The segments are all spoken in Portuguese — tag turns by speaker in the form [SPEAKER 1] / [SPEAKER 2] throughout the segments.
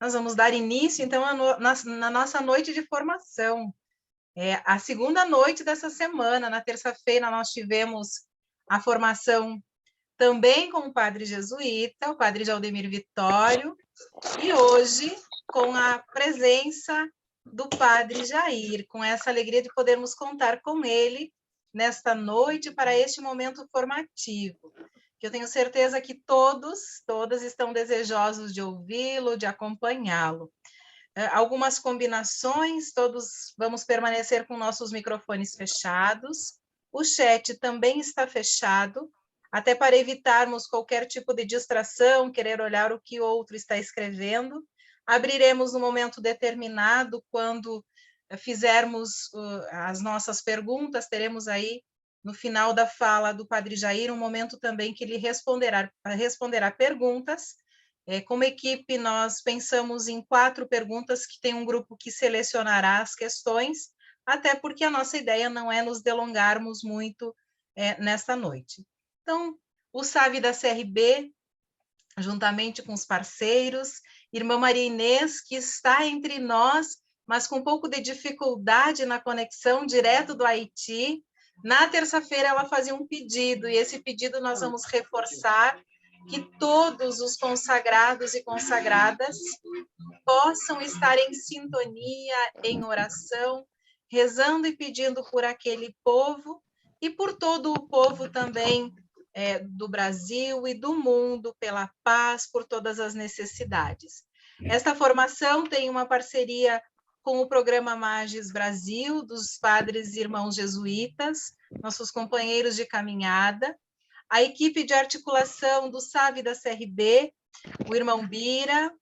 [SPEAKER 1] Nós vamos dar início, então, na nossa noite de formação. A segunda noite dessa semana, na terça-feira, nós tivemos a formação também com o padre jesuíta, o padre Jaldemir Vitório, e hoje com a presença do padre Jair, com essa alegria de podermos contar com ele nesta noite para este momento formativo, que eu tenho certeza que todas estão desejosos de ouvi-lo, de acompanhá-lo. Algumas combinações, todos vamos permanecer com nossos microfones fechados, o chat também está fechado, até para evitarmos qualquer tipo de distração, querer olhar o que o outro está escrevendo. Abriremos no momento determinado, quando fizermos as nossas perguntas, teremos aí, no final da fala do padre Jair, um momento também que ele responderá perguntas. Como equipe, nós pensamos em 4 perguntas, que tem um grupo que selecionará as questões, até porque a nossa ideia não é nos delongarmos muito nesta noite. Então, o SAV da CRB, juntamente com os parceiros, irmã Maria Inês, que está entre nós, mas com um pouco de dificuldade na conexão, direto do Haiti. Na terça-feira, ela fazia um pedido, e esse pedido nós vamos reforçar, que todos os consagrados e consagradas possam estar em sintonia, em oração, rezando e pedindo por aquele povo, e por todo o povo também do Brasil e do mundo, pela paz, por todas as necessidades. Esta formação tem uma parceria com o programa Magis Brasil, dos padres e irmãos jesuítas, nossos companheiros de caminhada, a equipe de articulação do SAV da CRB, o irmão Bira,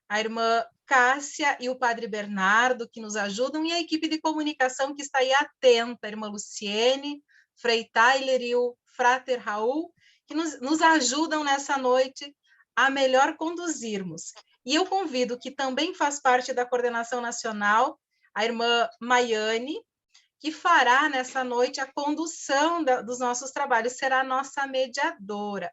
[SPEAKER 1] a irmã Cássia e o padre Bernardo, que nos ajudam, e a equipe de comunicação que está aí atenta, a irmã Luciene, Frei Tyler e o Frater Raul, que nos ajudam nessa noite a melhor conduzirmos. E eu convido, que também faz parte da coordenação nacional, a irmã Maiane, que fará nessa noite a condução dos nossos trabalhos, será a nossa mediadora.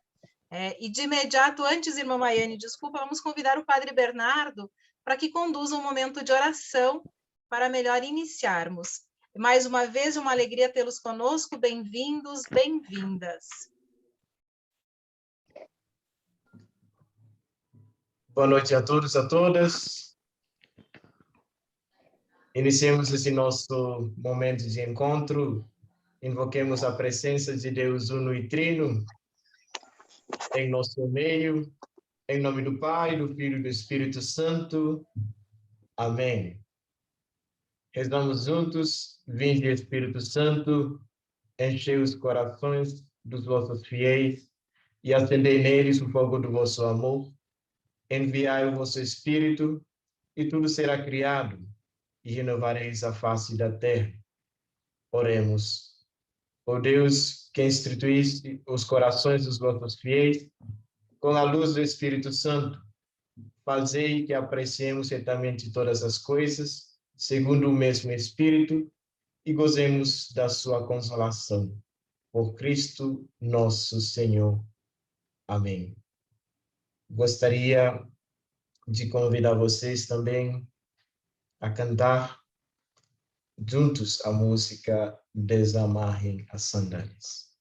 [SPEAKER 1] E de imediato, antes, irmã Maiane, desculpa, vamos convidar o padre Bernardo para que conduza um momento de oração para melhor iniciarmos. Mais uma vez, uma alegria tê-los conosco, bem-vindos, bem-vindas.
[SPEAKER 2] Boa noite a todos e a todas. Iniciemos esse nosso momento de encontro. Invoquemos a presença de Deus Uno e Trino em nosso meio. Em nome do Pai, do Filho e do Espírito Santo. Amém. Rezamos juntos. Vinde, Espírito Santo, enchei os corações dos vossos fiéis e acendei neles o fogo do vosso amor. Enviai o vosso Espírito e tudo será criado, e renovareis a face da terra. Oremos. Ó Deus, que instituíste os corações dos vossos fiéis, com a luz do Espírito Santo, fazei que apreciemos certamente todas as coisas, segundo o mesmo Espírito, e gozemos da sua consolação. Por Cristo nosso Senhor. Amém. Gostaria de convidar vocês também a cantar juntos a música Desamarrem as Sandálias.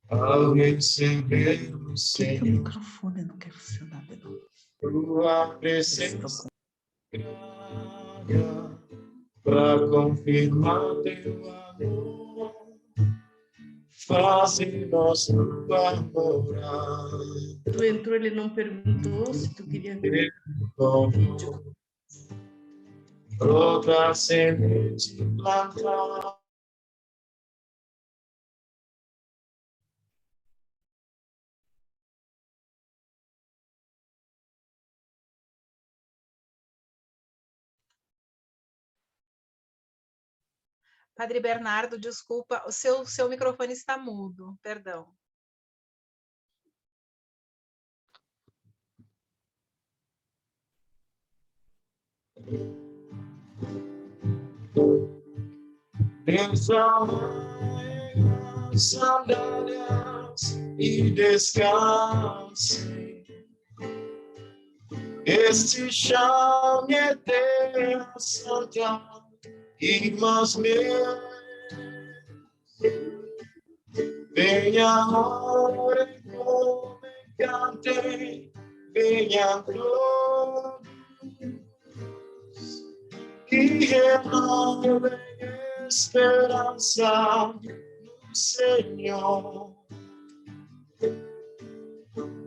[SPEAKER 2] Ao receber o Senhor,
[SPEAKER 3] O microfone não quer funcionar de novo.
[SPEAKER 2] tua presença para confirmar teu amor, faze nosso morar.
[SPEAKER 3] Tu entrou, ele não perguntou se tu queria ver o vídeo.
[SPEAKER 2] Outra semente plantar.
[SPEAKER 1] Padre Bernardo, desculpa, o seu microfone está mudo, perdão.
[SPEAKER 2] Desamarrem sandálias e descanse. Este chão é terra santa, irmãos meus. Venha agora e come, cantem, venha todos e renovem a esperança no Senhor.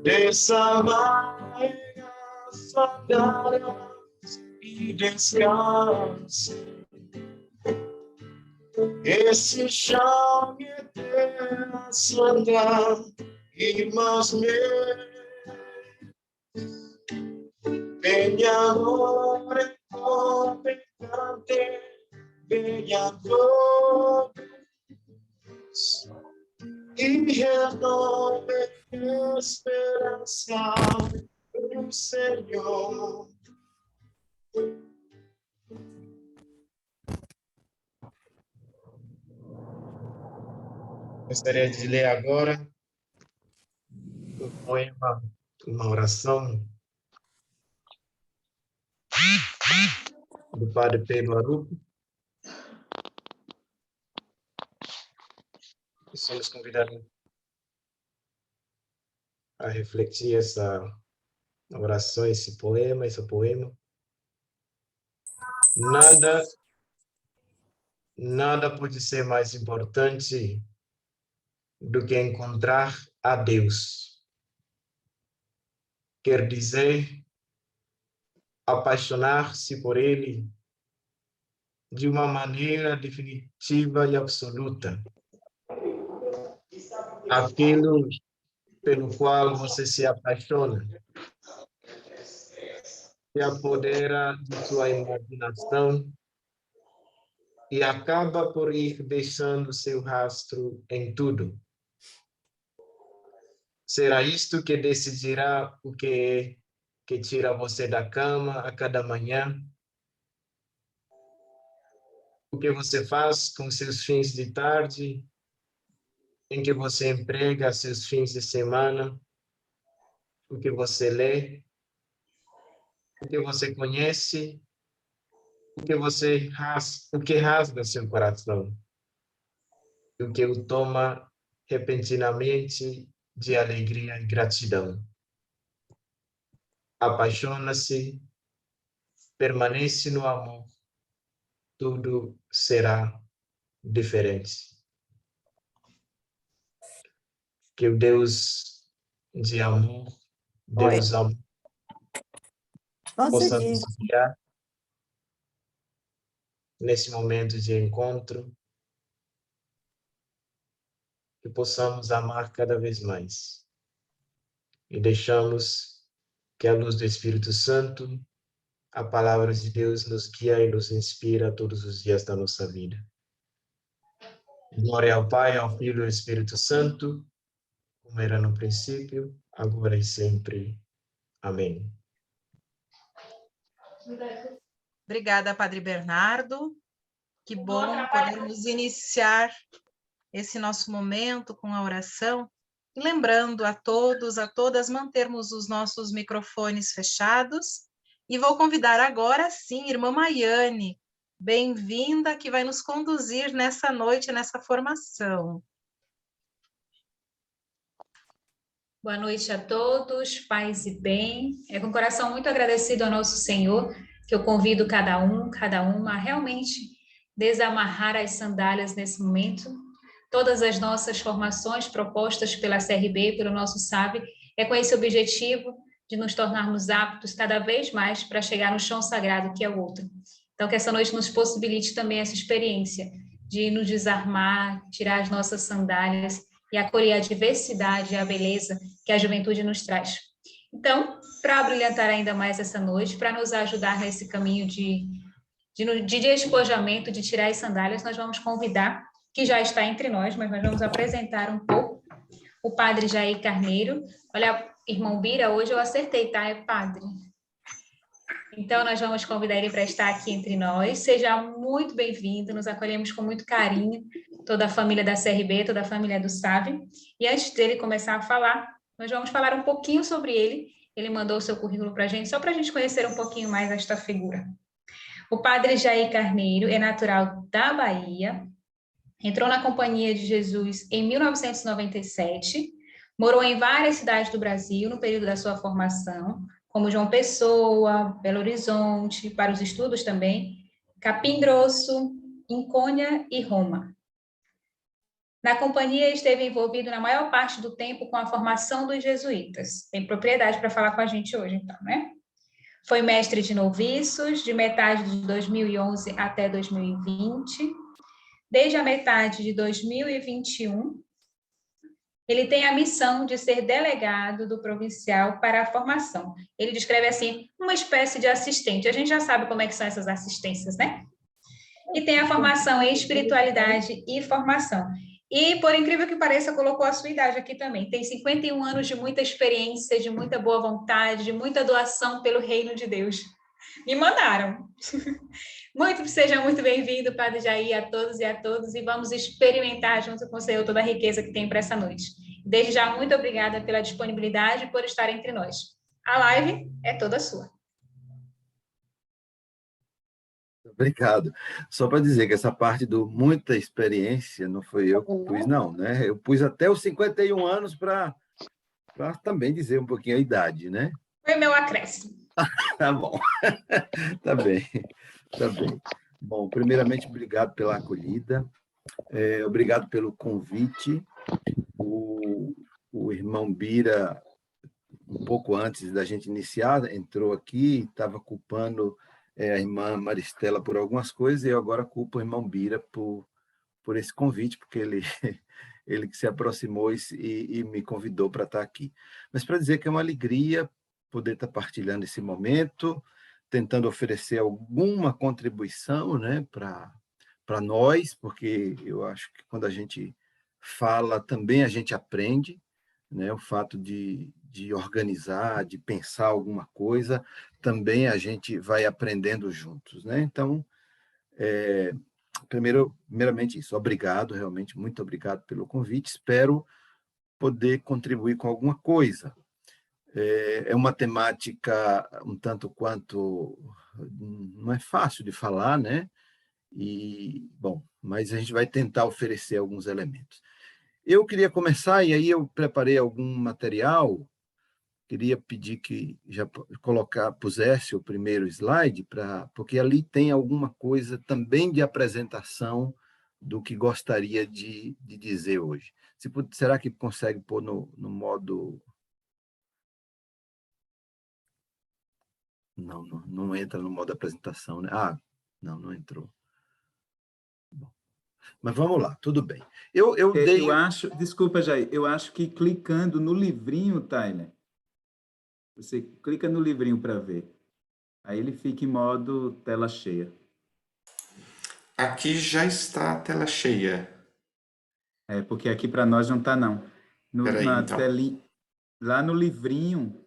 [SPEAKER 2] Desça mais as sandálias e descanse. Esse chão é terra santa, irmãos meus. Venha agora, come, cante, venha todos e renove a esperança do Senhor. Gostaria de ler agora um poema, uma oração do Padre Pedro Arupo. Somos convidados a refletir essa oração, esse poema, Nada pode ser mais importante do que encontrar a Deus. Quer dizer, apaixonar-se por Ele de uma maneira definitiva e absoluta. Aquilo pelo qual você se apaixona se apodera de sua imaginação e acaba por ir deixando seu rastro em tudo. Será isto que decidirá o que é que tira você da cama a cada manhã? O que você faz com seus fins de tarde? Em que você emprega seus fins de semana? O que você lê? O que você conhece? O que rasga seu coração? O que o toma repentinamente de alegria e gratidão? Apaixona-se, permanece no amor, tudo será diferente. Que o Deus de amor, Deus amor, possa nos guiar nesse momento de encontro, que possamos amar cada vez mais. E deixamos que a luz do Espírito Santo, a palavra de Deus nos guia e nos inspira todos os dias da nossa vida. Glória ao Pai, ao Filho e ao Espírito Santo, como era no princípio, agora e sempre. Amém.
[SPEAKER 1] Obrigada, Padre Bernardo. Que bom podermos iniciar esse nosso momento com a oração. E lembrando a todos, a todas, mantermos os nossos microfones fechados. E vou convidar agora, sim, irmã Maiane, bem-vinda, que vai nos conduzir nessa noite, nessa formação.
[SPEAKER 4] Boa noite a todos, paz e bem. É com o coração muito agradecido ao nosso Senhor que eu convido cada uma a realmente desamarrar as sandálias nesse momento. Todas as nossas formações propostas pela CRB, pelo nosso SAB, é com esse objetivo de nos tornarmos aptos cada vez mais para chegar no chão sagrado que é o outro. Então, que essa noite nos possibilite também essa experiência de nos desarmar, tirar as nossas sandálias e acolher a diversidade e a beleza que a juventude nos traz. Então, para brilhantar ainda mais essa noite, para nos ajudar nesse caminho de despojamento, de tirar as sandálias, nós vamos convidar, que já está entre nós, mas nós vamos apresentar um pouco, o Padre Jair Carneiro. Olha, irmão Bira, hoje eu acertei, tá? É padre. Então, nós vamos convidar ele para estar aqui entre nós. Seja muito bem-vindo, nos acolhemos com muito carinho. toda a família da CRB, toda a família do SAV. E antes dele começar a falar, nós vamos falar um pouquinho sobre ele. Ele mandou o seu currículo para a gente, só para a gente conhecer um pouquinho mais esta figura. O padre Jair Carneiro é natural da Bahia, entrou na Companhia de Jesus em 1997, morou em várias cidades do Brasil no período da sua formação, como João Pessoa, Belo Horizonte, para os estudos também, Capim Grosso, Incônia e Roma. Na companhia, esteve envolvido na maior parte do tempo com a formação dos jesuítas. Tem propriedade para falar com a gente hoje, então, né? Foi mestre de noviços, de metade de 2011 até 2020. Desde a metade de 2021, ele tem a missão de ser delegado do provincial para a formação. Ele descreve assim, uma espécie de assistente. A gente já sabe como é que são essas assistências, né? E tem a formação em espiritualidade e formação. E, por incrível que pareça, colocou a sua idade aqui também. Tem 51 anos de muita experiência, de muita boa vontade, de muita doação pelo reino de Deus. Me mandaram. Seja muito bem-vindo, Padre Jair, a todos, e vamos experimentar junto com o Senhor toda a riqueza que tem para essa noite. Desde já, muito obrigada pela disponibilidade e por estar entre nós. A live é toda sua.
[SPEAKER 5] Obrigado. Só para dizer que essa parte do muita experiência não foi eu que pus, não, né? Eu pus até os 51 anos para também dizer um pouquinho a idade, né?
[SPEAKER 4] Foi meu acréscimo.
[SPEAKER 5] Tá bom. Tá bem. Tá bem. Bom, primeiramente, obrigado pela acolhida. Obrigado pelo convite. O irmão Bira, um pouco antes da gente iniciar, entrou aqui, estava culpando a irmã Maristela por algumas coisas, e eu agora culpo o irmão Bira por esse convite, porque ele que se aproximou e me convidou para estar aqui. Mas para dizer que é uma alegria poder estar partilhando esse momento, tentando oferecer alguma contribuição, né, para nós, porque eu acho que quando a gente fala, também a gente aprende, né, o fato de organizar, de pensar alguma coisa, também a gente vai aprendendo juntos, né? Então, primeiramente isso, obrigado, realmente, muito obrigado pelo convite, espero poder contribuir com alguma coisa. É uma temática um tanto quanto, não é fácil de falar, né? Mas a gente vai tentar oferecer alguns elementos. Eu queria começar, e aí eu preparei algum material, queria pedir que já pusesse o primeiro slide, porque ali tem alguma coisa também de apresentação do que gostaria de dizer hoje. Será que consegue pôr no modo... Não entra no modo apresentação, né? Não entrou. Bom, mas vamos lá, tudo bem. Eu
[SPEAKER 6] acho, desculpa, Jair, eu acho que clicando no livrinho, Tyler, você clica no livrinho para ver. Aí ele fica em modo tela cheia.
[SPEAKER 7] Aqui já está a tela cheia.
[SPEAKER 6] Porque aqui para nós não está, não.
[SPEAKER 7] Peraí, então.
[SPEAKER 6] Telinha, lá no livrinho...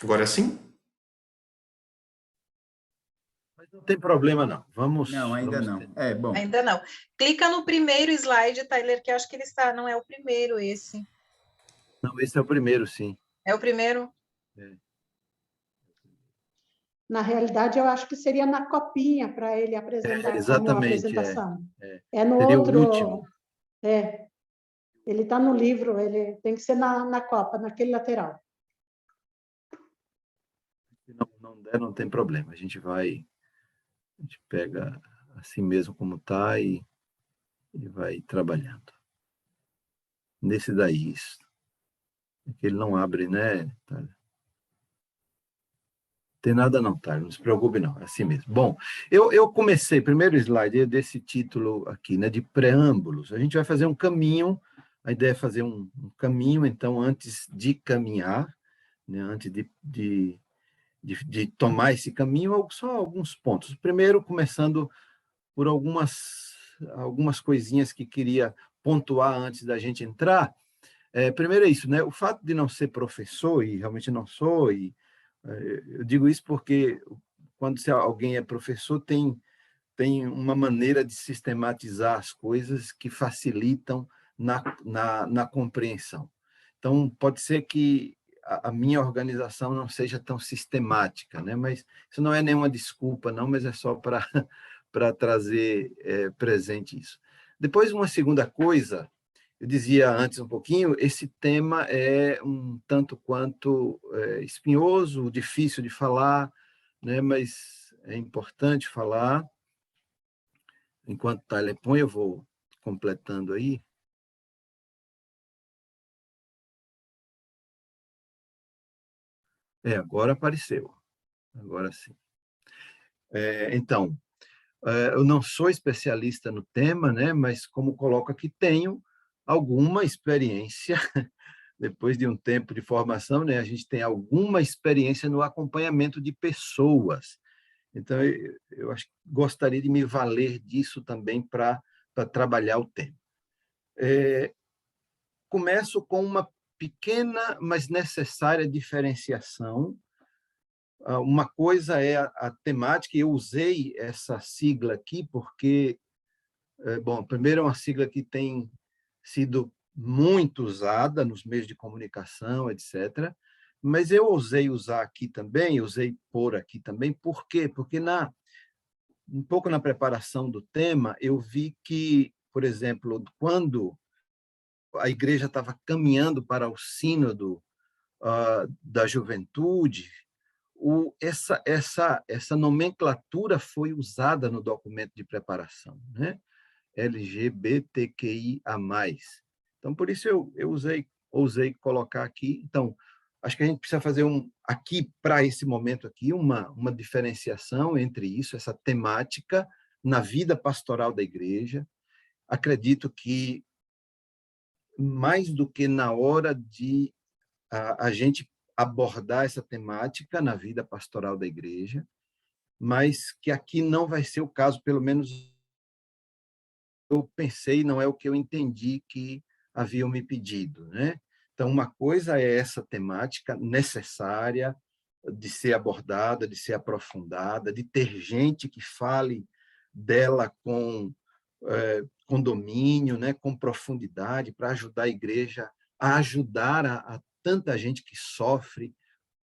[SPEAKER 7] Agora sim?
[SPEAKER 5] Mas não tem problema, não.
[SPEAKER 6] Não, ainda não. Bom.
[SPEAKER 1] Ainda não. Clica no primeiro slide, Tyler, que eu acho que ele está... Não é o primeiro, esse.
[SPEAKER 5] Não, esse é o primeiro, sim.
[SPEAKER 1] É o primeiro?
[SPEAKER 8] Na realidade, eu acho que seria na copinha para ele apresentar
[SPEAKER 5] exatamente,
[SPEAKER 8] como apresentação. É no
[SPEAKER 5] seria
[SPEAKER 8] outro...
[SPEAKER 5] o último.
[SPEAKER 8] Ele está no livro, ele tem que ser na copa, naquele lateral.
[SPEAKER 5] Se não der, não tem problema. A gente pega assim mesmo como está e vai trabalhando. Nesse daí, isso. Ele não abre, né? Tem nada não, tá? Não se preocupe não, é assim mesmo. Bom, eu comecei, primeiro slide desse título aqui, né, de preâmbulos. A gente vai fazer um caminho, a ideia é fazer um caminho, então, antes de caminhar, né, antes de tomar esse caminho, só alguns pontos. Primeiro, começando por algumas algumas coisinhas que queria pontuar antes da gente entrar. Primeiro é isso, né? O fato de não ser professor, e realmente não sou, e eu digo isso porque quando alguém é professor, tem uma maneira de sistematizar as coisas que facilitam na compreensão. Então, pode ser que a minha organização não seja tão sistemática, né? Mas isso não é nenhuma desculpa, não, mas é só para trazer presente isso. Depois, uma segunda coisa, eu dizia antes um pouquinho, esse tema é um tanto quanto espinhoso, difícil de falar, né? Mas é importante falar. Enquanto o Tyler põe, eu vou completando aí. Agora apareceu. Agora sim. Então, eu não sou especialista no tema, né? Mas, como coloco aqui, tenho alguma experiência, depois de um tempo de formação, né? A gente tem alguma experiência no acompanhamento de pessoas. Então, eu acho que gostaria de me valer disso também para trabalhar o tema. Começo com uma pequena, mas necessária diferenciação. Uma coisa é a temática, e eu usei essa sigla aqui porque, bom, primeiro é uma sigla que tem sido muito usada nos meios de comunicação, etc., mas eu ousei usar aqui também, usei pôr aqui também, por quê? Porque um pouco na preparação do tema, eu vi que, por exemplo, quando a igreja estava caminhando para o sínodo da juventude, essa nomenclatura foi usada no documento de preparação, né? LGBTQIA+. Então, por isso eu ousei colocar aqui. Então, acho que a gente precisa fazer aqui, para esse momento aqui, uma diferenciação entre isso, essa temática na vida pastoral da igreja. Acredito que, mais do que na hora de a gente abordar essa temática na vida pastoral da igreja, mas que aqui não vai ser o caso, pelo menos eu pensei, não é o que eu entendi que haviam me pedido, né? Então, uma coisa é essa temática necessária de ser abordada, de ser aprofundada, de ter gente que fale dela com domínio, né, com profundidade, para ajudar a igreja a ajudar a tanta gente que sofre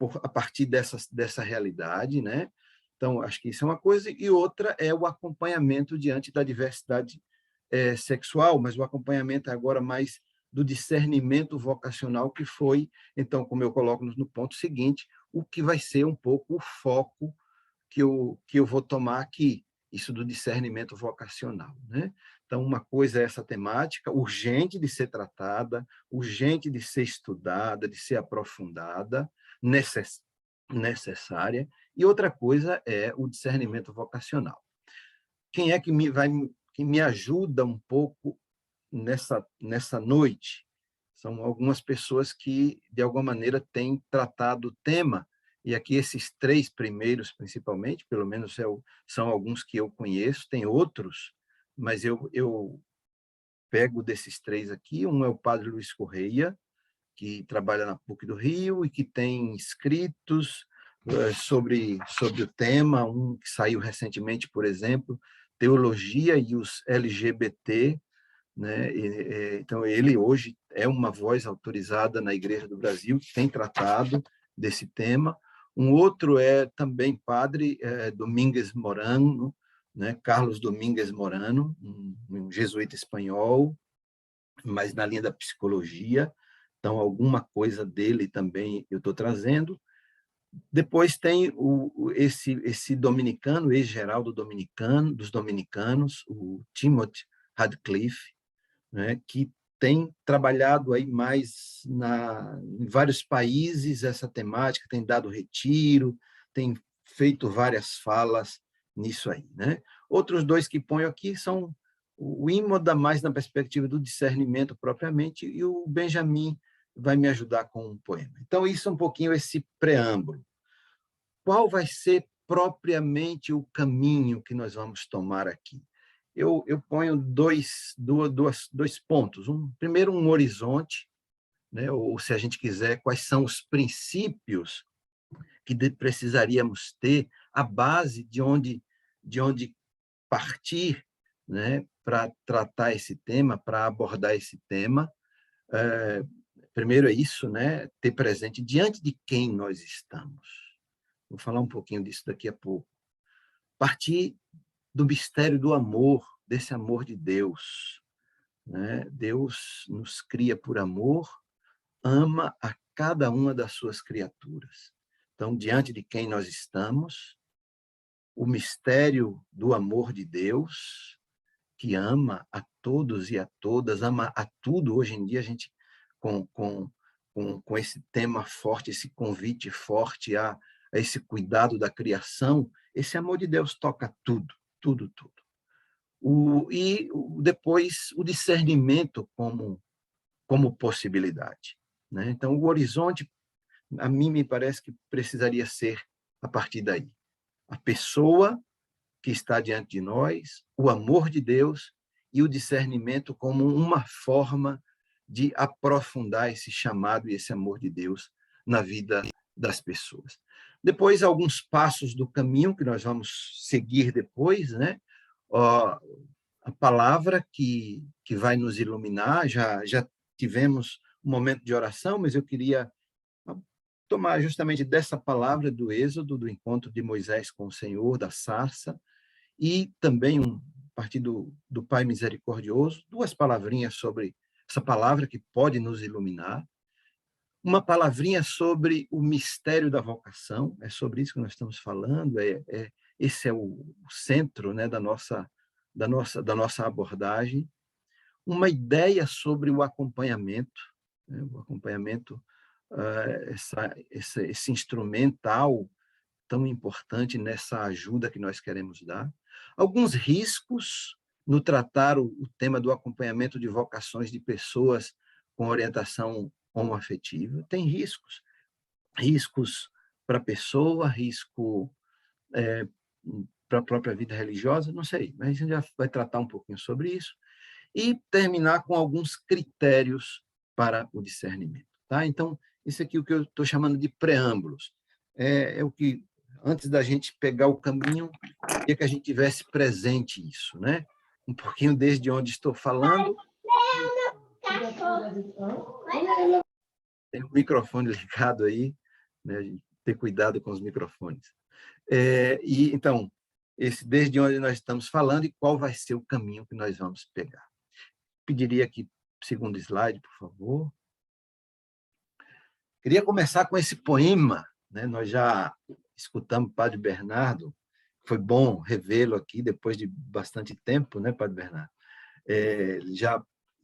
[SPEAKER 5] a partir dessa realidade, né? Então, acho que isso é uma coisa, e outra é o acompanhamento diante da diversidade sexual, mas o acompanhamento agora mais do discernimento vocacional, que foi, então, como eu coloco no ponto seguinte, o que vai ser um pouco o foco que eu vou tomar aqui, isso do discernimento vocacional, né? Então, uma coisa é essa temática, urgente de ser tratada, urgente de ser estudada, de ser aprofundada, necessária, e outra coisa é o discernimento vocacional. Quem é que me ajuda um pouco nessa noite? São algumas pessoas que, de alguma maneira, têm tratado o tema, e aqui esses 3 primeiros, principalmente, pelo menos são alguns que eu conheço, tem outros, mas eu pego desses 3 aqui. Um é o padre Luiz Correia, que trabalha na PUC do Rio e que tem escritos sobre o tema, um que saiu recentemente, por exemplo, Teologia e os LGBT, né? Então, ele hoje é uma voz autorizada na Igreja do Brasil, que tem tratado desse tema. Um outro é também padre Domínguez Morano, né? Carlos Domínguez Morano, um jesuíta espanhol, mas na linha da psicologia. Então, alguma coisa dele também eu estou trazendo. Depois tem esse dominicano, ex-geral dos dominicanos, o Timothy Radcliffe, né, que tem trabalhado aí mais em vários países essa temática, tem dado retiro, tem feito várias falas nisso aí, né? Outros 2 que ponho aqui são o Imoda, mais na perspectiva do discernimento propriamente, e o Benjamin vai me ajudar com um poema. Então, isso é um pouquinho esse preâmbulo. Qual vai ser propriamente o caminho que nós vamos tomar aqui? eu ponho dois pontos. Primeiro, um horizonte, né? Ou, se a gente quiser, quais são os princípios que precisaríamos ter, a base de onde partir, né? Para tratar esse tema, para abordar esse tema. Primeiro é isso, né? Ter presente diante de quem nós estamos. Vou falar um pouquinho disso daqui a pouco. Partir do mistério do amor, desse amor de Deus, né? Deus nos cria por amor, ama a cada uma das suas criaturas. Então, diante de quem nós estamos, o mistério do amor de Deus, que ama a todos e a todas, ama a tudo. Hoje em dia, a gente, com esse tema forte, esse convite forte a esse cuidado da criação, esse amor de Deus toca tudo, tudo, tudo. Depois, o discernimento como possibilidade, né? Então, o horizonte, a mim me parece que precisaria ser a partir daí. A pessoa que está diante de nós, o amor de Deus e o discernimento como uma forma de aprofundar esse chamado e esse amor de Deus na vida das pessoas. Depois, alguns passos do caminho que nós vamos seguir depois, né? A palavra que vai nos iluminar. Já tivemos um momento de oração, mas eu queria tomar justamente dessa palavra do Êxodo, do encontro de Moisés com o Senhor, da sarça, e também a partir do Pai Misericordioso, duas palavrinhas sobre essa palavra que pode nos iluminar, uma palavrinha sobre o mistério da vocação. É sobre isso que nós estamos falando, esse é o centro, né, da nossa abordagem, uma ideia sobre o acompanhamento, né, o acompanhamento, esse instrumental tão importante nessa ajuda que nós queremos dar, alguns riscos no tratar o tema do acompanhamento de vocações de pessoas com orientação homoafetiva. Tem riscos para a pessoa, risco para a própria vida religiosa, não sei, mas a gente já vai tratar um pouquinho sobre isso e terminar com alguns critérios para o discernimento, tá? Então, isso aqui é o que eu estou chamando de preâmbulos. É o que, antes da gente pegar o caminho, queria que a gente tivesse presente isso, né? Um pouquinho desde onde estou falando. Tem o microfone ligado aí, né? A gente ter cuidado com os microfones. Então, desde onde nós estamos falando e qual vai ser o caminho que nós vamos pegar. Pediria aqui, segundo slide, por favor. Queria começar com esse poema, né? Nós já escutamos o Padre Bernardo, foi bom revê-lo aqui depois de bastante tempo, né, Padre Bernardo?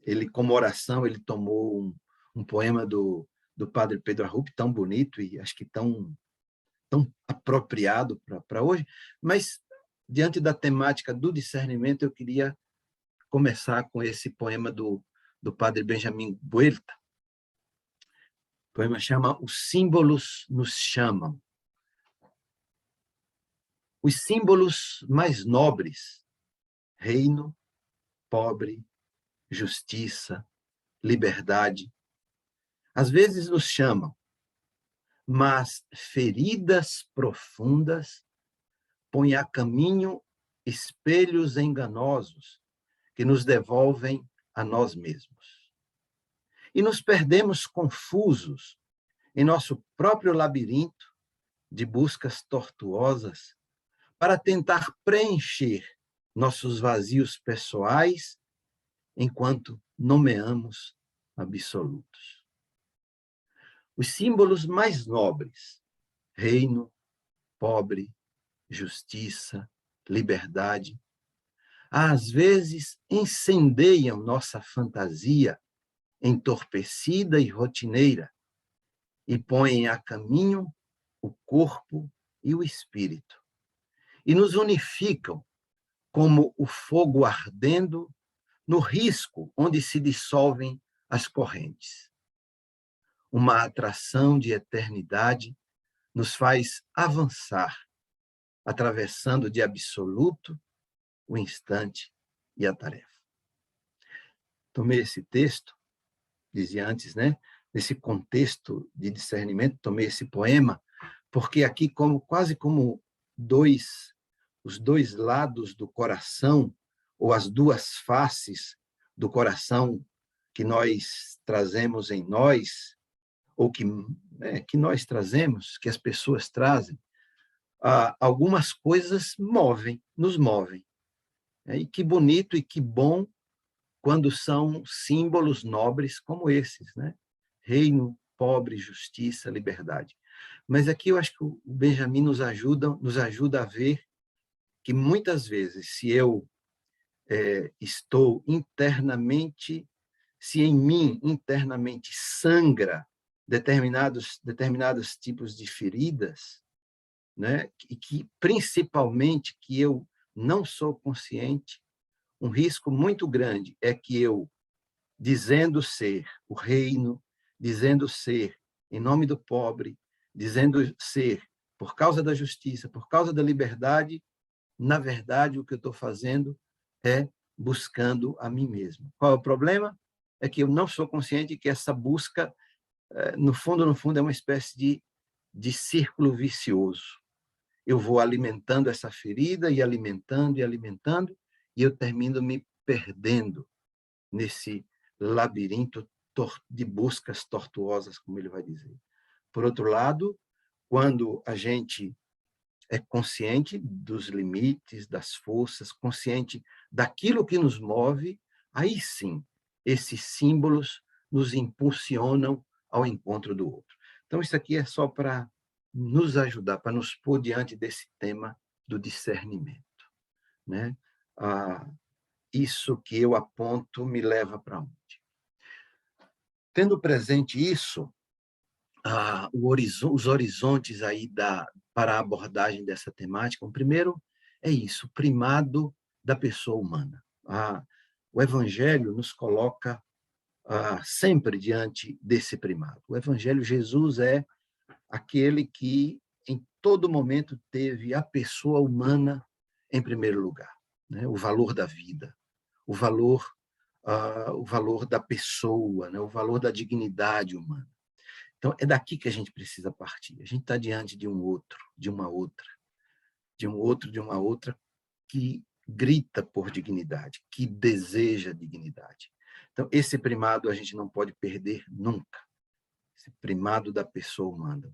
[SPEAKER 5] Ele, como oração, ele tomou um poema do Padre Pedro Arrupe, tão bonito e acho que tão apropriado para hoje, mas, diante da temática do discernimento, eu queria começar com esse poema do Padre Benjamin Buelta. O poema chama Os Símbolos Nos Chamam. Os símbolos mais nobres, reino, pobre, justiça, liberdade, às vezes nos chamam, mas feridas profundas põem a caminho espelhos enganosos que nos devolvem a nós mesmos. E nos perdemos confusos em nosso próprio labirinto de buscas tortuosas para tentar preencher nossos vazios pessoais enquanto nomeamos absolutos. Os símbolos mais nobres, reino, pobre, justiça, liberdade, às vezes incendeiam nossa fantasia entorpecida e rotineira e põem a caminho o corpo e o espírito e nos unificam como o fogo ardendo no risco onde se dissolvem as correntes. Uma atração de eternidade nos faz avançar, atravessando de absoluto o instante e a tarefa. Tomei esse texto, dizia antes, né? Nesse contexto de discernimento, tomei esse poema, porque aqui, quase como os dois lados do coração, ou as duas faces do coração que nós trazemos em nós, ou que nós trazemos, que as pessoas trazem, algumas coisas nos movem. E que bonito e que bom quando são símbolos nobres como esses, né? Reino, pobre, justiça, liberdade. Mas aqui eu acho que o Benjamin nos ajuda a ver que muitas vezes, se eu estou internamente, se em mim internamente sangra determinados tipos de feridas, né? E que principalmente que eu não sou consciente, um risco muito grande é que eu, dizendo ser o reino, dizendo ser em nome do pobre, dizendo ser por causa da justiça, por causa da liberdade, na verdade, o que eu estou fazendo é buscando a mim mesmo. Qual é o problema? É que eu não sou consciente que essa busca, no fundo, é uma espécie de círculo vicioso. Eu vou alimentando essa ferida e alimentando, e eu termino me perdendo nesse labirinto de buscas tortuosas, como ele vai dizer. Por outro lado, quando a gente é consciente dos limites, das forças, consciente daquilo que nos move, aí sim, esses símbolos nos impulsionam ao encontro do outro. Então, isso aqui é só para nos ajudar, para nos pôr diante desse tema do discernimento, né? Isso que eu aponto me leva para onde? Tendo presente isso, os horizontes aí para a abordagem dessa temática, o primeiro é isso, o primado da pessoa humana. O Evangelho nos coloca sempre diante desse primado. O Evangelho, Jesus é aquele que em todo momento teve a pessoa humana em primeiro lugar, né? O valor da vida, o valor da pessoa, né? O valor da dignidade humana. Então, é daqui que a gente precisa partir. A gente está diante de um outro, de uma outra que grita por dignidade, que deseja dignidade. Então, esse primado a gente não pode perder nunca. Esse primado da pessoa humana.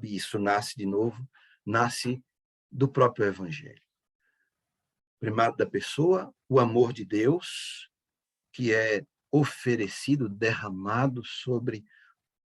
[SPEAKER 5] Isso nasce do próprio Evangelho. Primado da pessoa, o amor de Deus, que é oferecido, derramado sobre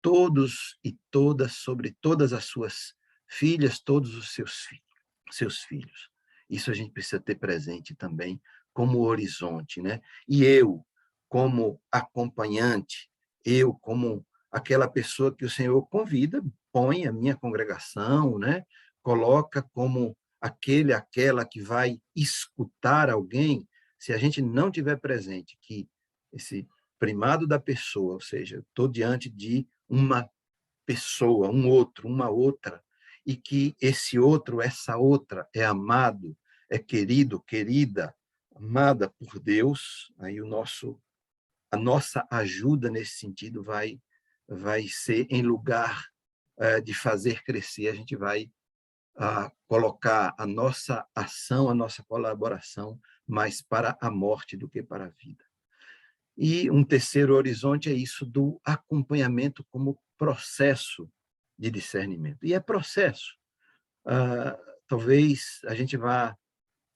[SPEAKER 5] todos e todas, sobre todas as suas filhas, todos os seus filhos. Isso a gente precisa ter presente também como horizonte, né? E eu, como acompanhante, eu, como aquela pessoa que o Senhor convida, põe a minha congregação, né? Coloca como aquela que vai escutar alguém, se a gente não tiver presente que esse primado da pessoa, ou seja, estou diante de uma pessoa, um outro, uma outra, e que esse outro, essa outra é amado, é querido, querida, amada por Deus, aí a nossa ajuda nesse sentido vai ser em lugar de fazer crescer, a gente vai colocar a nossa ação, a nossa colaboração mais para a morte do que para a vida. E um terceiro horizonte é isso do acompanhamento como processo de discernimento. E é processo. Talvez a gente vá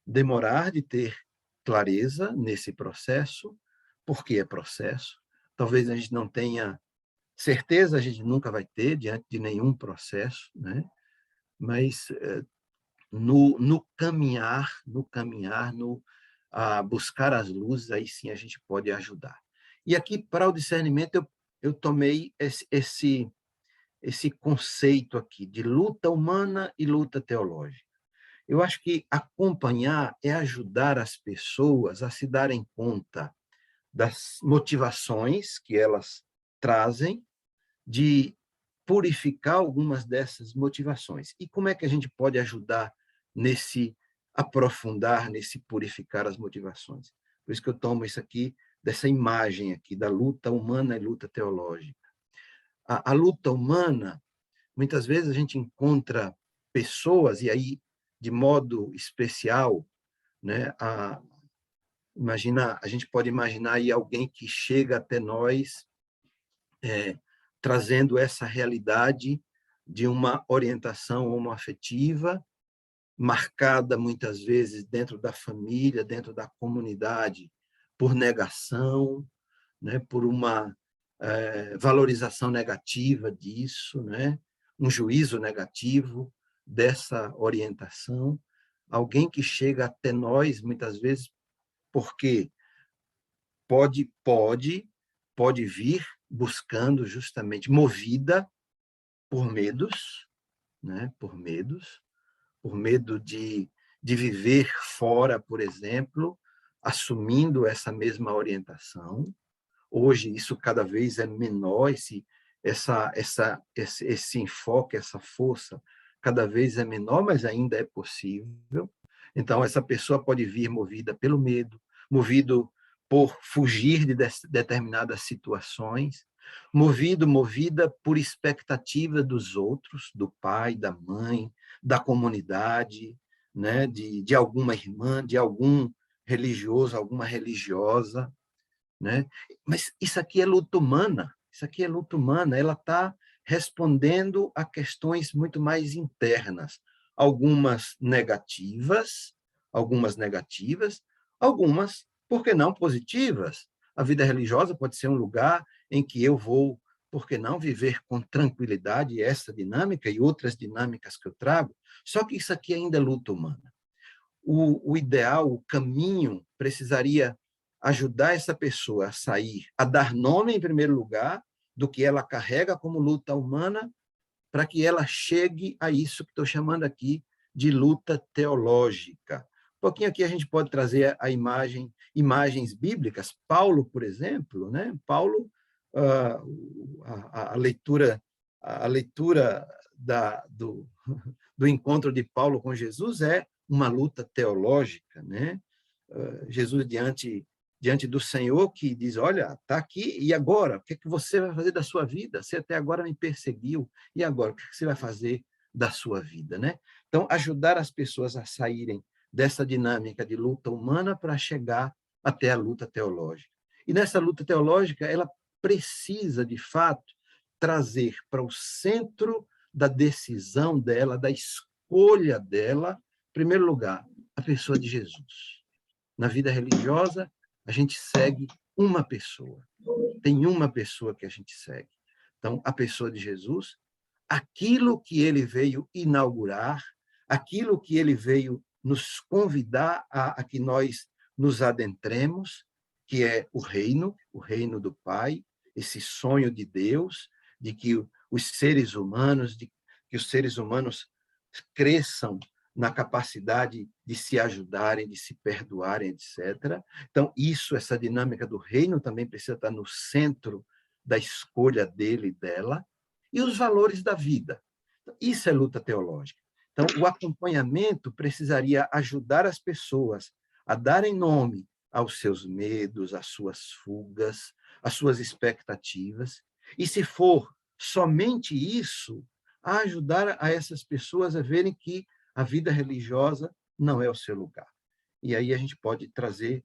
[SPEAKER 5] demorar de ter clareza nesse processo, porque é processo. Talvez a gente não tenha certeza, a gente nunca vai ter diante de nenhum processo, né? Mas no caminhar, buscar as luzes, aí sim a gente pode ajudar. E aqui, para o discernimento, eu tomei esse conceito aqui de luta humana e luta teológica. Eu acho que acompanhar é ajudar as pessoas a se darem conta das motivações que elas trazem, de purificar algumas dessas motivações. E como é que a gente pode ajudar nesse aprofundar, nesse purificar as motivações? Por isso que eu tomo isso aqui, dessa imagem aqui, da luta humana e luta teológica. A luta humana, muitas vezes a gente encontra pessoas, e aí, de modo especial, né, a gente pode imaginar aí alguém que chega até nós trazendo essa realidade de uma orientação homoafetiva, marcada muitas vezes dentro da família, dentro da comunidade, por negação, né, por uma valorização negativa disso, né, um juízo negativo dessa orientação. Alguém que chega até nós, muitas vezes, porque pode vir buscando justamente, movida por medos, né, por medo de viver fora, por exemplo, assumindo essa mesma orientação. Hoje, isso cada vez é menor, esse enfoque, essa força, cada vez é menor, mas ainda é possível. Então, essa pessoa pode vir movida pelo medo, movido por fugir de determinadas situações, movida por expectativa dos outros, do pai, da mãe, da comunidade, né, de alguma irmã, de algum religioso, alguma religiosa, né? Mas isso aqui é luta humana, ela está respondendo a questões muito mais internas, algumas negativas, por que não, positivas. A vida religiosa pode ser um lugar em que eu vou, por que não, viver com tranquilidade essa dinâmica e outras dinâmicas que eu trago, só que isso aqui ainda é luta humana. O ideal, o caminho, precisaria ajudar essa pessoa a sair, a dar nome, em primeiro lugar, do que ela carrega como luta humana, para que ela chegue a isso que estou chamando aqui de luta teológica. Um pouquinho aqui a gente pode trazer imagens bíblicas. Paulo, por exemplo, né? Paulo, a leitura do encontro de Paulo com Jesus é uma luta teológica, né? Jesus diante do Senhor, que diz, olha, está aqui, e agora? O que é que você vai fazer da sua vida? Você até agora me perseguiu, e agora? O que é que você vai fazer da sua vida, né? Então, ajudar as pessoas a saírem dessa dinâmica de luta humana para chegar até a luta teológica. E nessa luta teológica, ela precisa, de fato, trazer para o centro da decisão dela, da escolha dela, em primeiro lugar, a pessoa de Jesus. Na vida religiosa, a gente segue uma pessoa. Tem uma pessoa que a gente segue. Então, a pessoa de Jesus, aquilo que ele veio inaugurar, aquilo que ele veio nos convidar a que nós nos adentremos, que é o reino do Pai, esse sonho de Deus, de que os seres humanos cresçam na capacidade de se ajudarem, de se perdoarem, etc. Então, essa dinâmica do reino também precisa estar no centro da escolha dele e dela, e os valores da vida. Isso é luta teológica. Então, o acompanhamento precisaria ajudar as pessoas a darem nome aos seus medos, às suas fugas, às suas expectativas, e, se for somente isso, a ajudar a essas pessoas a verem que a vida religiosa não é o seu lugar. E aí a gente pode trazer,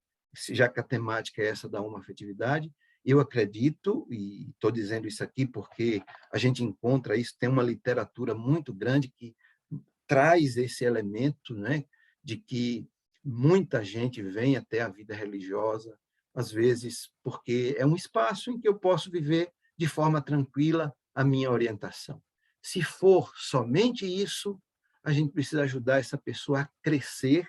[SPEAKER 5] já que a temática é essa da homoafetividade, eu acredito, e estou dizendo isso aqui porque a gente encontra isso, tem uma literatura muito grande que traz esse elemento, né, de que muita gente vem até a vida religiosa, às vezes porque é um espaço em que eu posso viver de forma tranquila a minha orientação. Se for somente isso, a gente precisa ajudar essa pessoa a crescer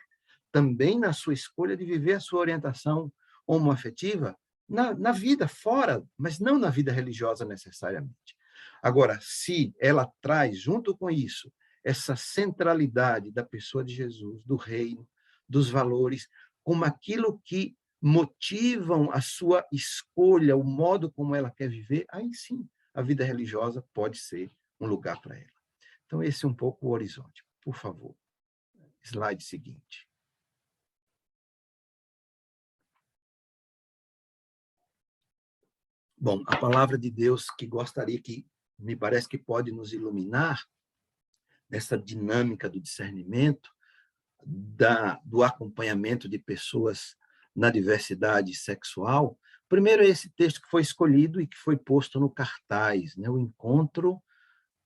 [SPEAKER 5] também na sua escolha de viver a sua orientação homoafetiva na vida fora, mas não na vida religiosa necessariamente. Agora, se ela traz, junto com isso, essa centralidade da pessoa de Jesus, do reino, dos valores, como aquilo que motivam a sua escolha, o modo como ela quer viver, aí sim, a vida religiosa pode ser um lugar para ela. Então, esse é um pouco o horizonte. Por favor, slide seguinte. Bom, a palavra de Deus que gostaria que, me parece que pode nos iluminar nessa dinâmica do discernimento, do acompanhamento de pessoas na diversidade sexual. Primeiro é esse texto que foi escolhido e que foi posto no cartaz, né? O encontro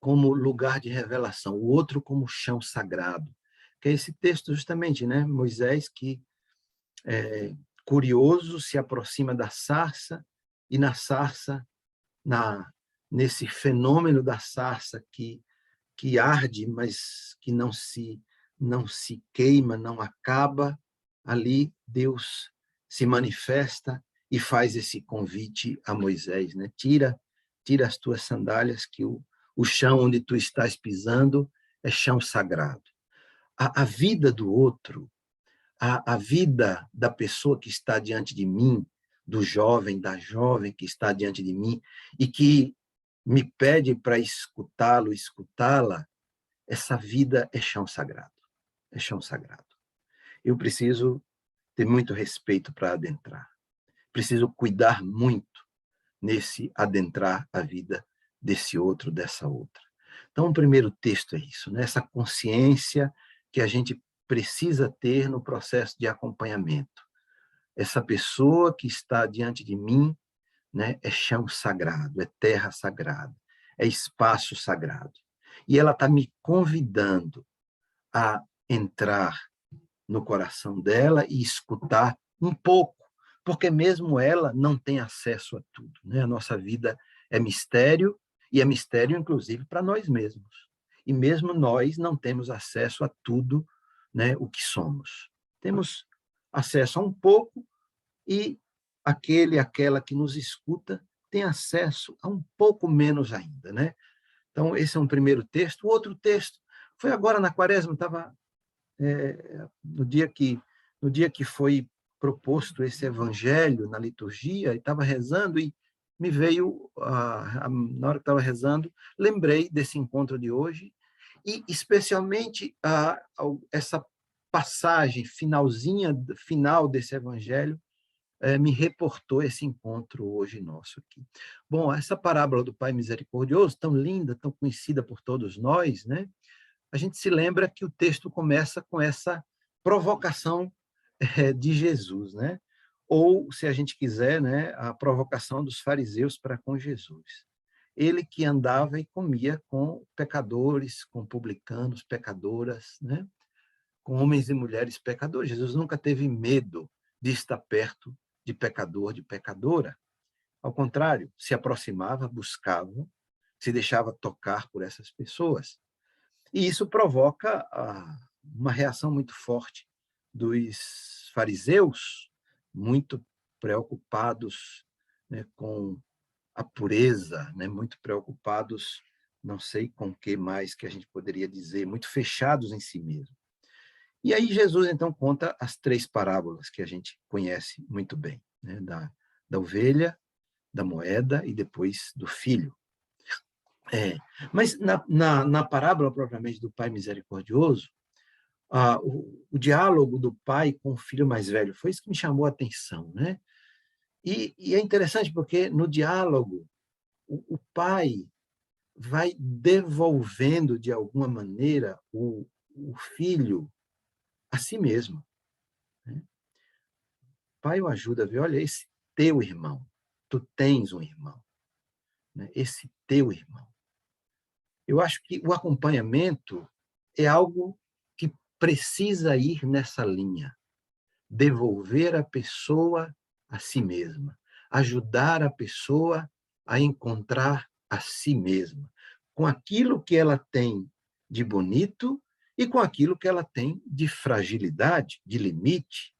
[SPEAKER 5] como lugar de revelação, o outro como chão sagrado, que é esse texto justamente, né? Moisés que, curioso, se aproxima da sarça, e na sarça, nesse fenômeno da sarça que arde, mas que não se queima, não acaba, ali Deus se manifesta e faz esse convite a Moisés, né? Tira as tuas sandálias, que o chão onde tu estás pisando é chão sagrado. A vida do outro, a vida da pessoa que está diante de mim, do jovem, da jovem que está diante de mim e que me pede para escutá-lo, escutá-la, essa vida é chão sagrado. É chão sagrado. Eu preciso ter muito respeito para adentrar. Preciso cuidar muito nesse adentrar a vida desse outro, dessa outra. Então, o primeiro texto é isso, né? Essa consciência que a gente precisa ter no processo de acompanhamento. Essa pessoa que está diante de mim, né, é chão sagrado, é terra sagrada, é espaço sagrado. E ela está me convidando a entrar no coração dela e escutar um pouco, porque mesmo ela não tem acesso a tudo, né? A nossa vida é mistério, e é mistério, inclusive, para nós mesmos. E mesmo nós não temos acesso a tudo, né, o que somos. Temos acesso a um pouco, e aquela que nos escuta tem acesso a um pouco menos ainda, né? Então, esse é um primeiro texto. O outro texto foi agora na Quaresma, estava no dia que foi proposto esse evangelho na liturgia, e estava rezando, e me veio, na hora que estava rezando, lembrei desse encontro de hoje, e especialmente essa passagem final desse evangelho, me reportou esse encontro hoje nosso aqui. Bom, essa parábola do Pai Misericordioso, tão linda, tão conhecida por todos nós, né? A gente se lembra que o texto começa com essa provocação de Jesus, né? Ou, se a gente quiser, né, a provocação dos fariseus para com Jesus. Ele que andava e comia com pecadores, com publicanos, pecadoras, né? Com homens e mulheres pecadores. Jesus nunca teve medo de estar perto de pecador, de pecadora. Ao contrário, se aproximava, buscava, se deixava tocar por essas pessoas. E isso provoca uma reação muito forte dos fariseus, muito preocupados, né, com a pureza, né, muito preocupados, não sei com o que mais que a gente poderia dizer, muito fechados em si mesmo. E aí Jesus, então, conta as 3 parábolas que a gente conhece muito bem, né? Da ovelha, da moeda e depois do filho. Mas na parábola propriamente do Pai Misericordioso, o diálogo do pai com o filho mais velho foi isso que me chamou a atenção, né? E é interessante porque no diálogo o pai vai devolvendo de alguma maneira o filho a si mesmo, né? Pai o ajuda a ver, olha, esse teu irmão, tu tens um irmão, né? Esse teu irmão. Eu acho que o acompanhamento é algo que precisa ir nessa linha, devolver a pessoa a si mesma, ajudar a pessoa a encontrar a si mesma, com aquilo que ela tem de bonito e com aquilo que ela tem de fragilidade, de limite,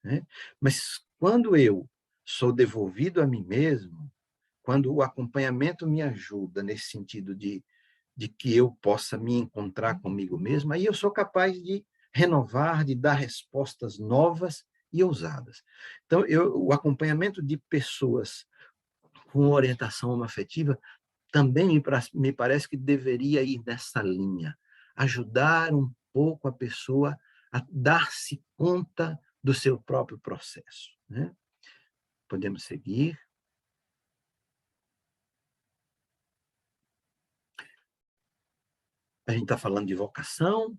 [SPEAKER 5] né? Mas quando eu sou devolvido a mim mesmo, quando o acompanhamento me ajuda nesse sentido de que eu possa me encontrar comigo mesmo, aí eu sou capaz de renovar, de dar respostas novas e ousadas. Então, o acompanhamento de pessoas com orientação homoafetiva também me parece que deveria ir nessa linha, ajudar um pouco a pessoa a dar-se conta do seu próprio processo, né? Podemos seguir. A gente está falando de vocação,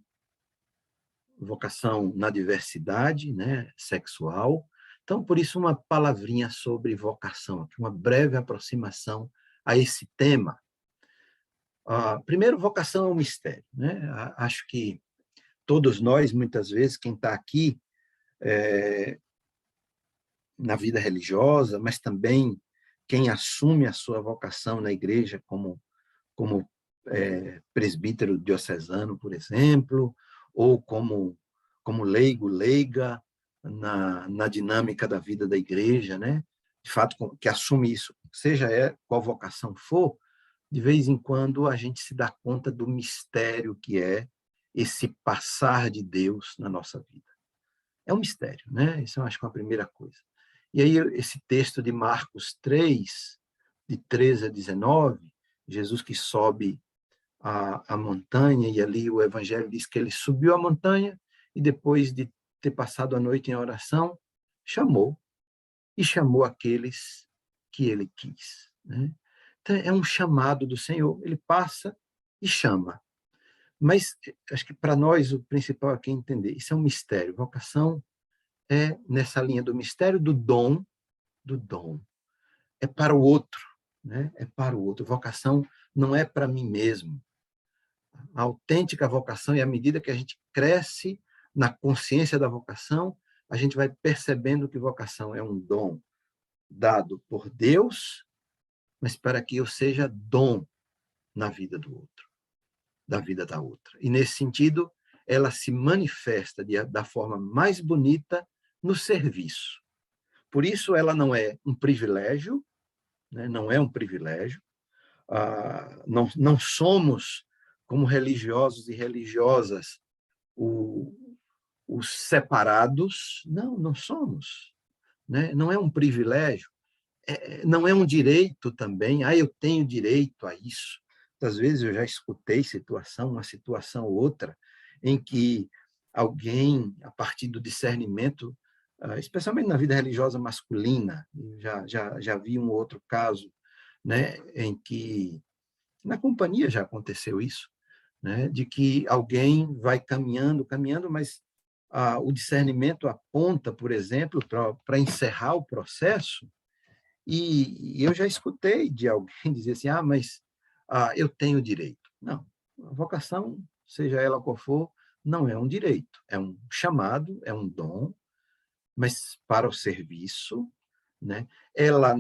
[SPEAKER 5] vocação na diversidade, né, sexual. Então, por isso, uma palavrinha sobre vocação, uma breve aproximação a esse tema. Primeiro, vocação é um mistério, né? Acho que todos nós, muitas vezes, quem está aqui na vida religiosa, mas também quem assume a sua vocação na igreja como presbítero diocesano, por exemplo, ou como leigo, leiga na dinâmica da vida da igreja, né? De fato, que assume isso, seja qual vocação for, de vez em quando a gente se dá conta do mistério que é esse passar de Deus na nossa vida. É um mistério, né? Isso eu acho que é a primeira coisa. E aí, esse texto de Marcos 3, de 13 a 19, Jesus que sobe a montanha, e ali o Evangelho diz que ele subiu a montanha e depois de ter passado a noite em oração, chamou aqueles que ele quis, né? Então, é um chamado do Senhor, ele passa e chama. Mas acho que para nós o principal aqui é entender, isso é um mistério. Vocação é nessa linha do mistério do dom, é para o outro, né? É para o outro. Vocação não é para mim mesmo. A autêntica vocação, e à medida que a gente cresce na consciência da vocação, a gente vai percebendo que vocação é um dom dado por Deus, mas para que eu seja dom na vida do outro, da vida da outra. E, nesse sentido, ela se manifesta da forma mais bonita no serviço. Por isso, ela não é um privilégio, né? Não é um privilégio. Não somos, como religiosos e religiosas, os separados. Não somos, né? Não é um privilégio, não é um direito também. Eu tenho direito a isso. Às vezes eu já escutei uma situação ou outra, em que alguém, a partir do discernimento, especialmente na vida religiosa masculina, já vi um outro caso, né, em que, na companhia já aconteceu isso, né, de que alguém vai caminhando, mas o discernimento aponta, por exemplo, para encerrar o processo, e eu já escutei de alguém dizer assim, mas eu tenho direito. Não, a vocação, seja ela qual for, não é um direito, é um chamado, é um dom, mas para o serviço, né? Ela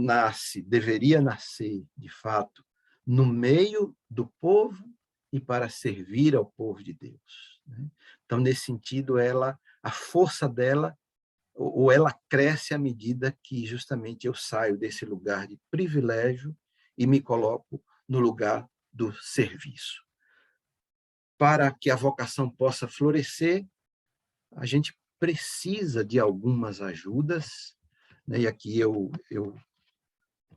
[SPEAKER 5] deveria nascer, de fato, no meio do povo e para servir ao povo de Deus, né? Então, nesse sentido, a força dela, ou ela cresce à medida que justamente eu saio desse lugar de privilégio e me coloco no lugar do serviço. Para que a vocação possa florescer, a gente precisa de algumas ajudas, né? E aqui eu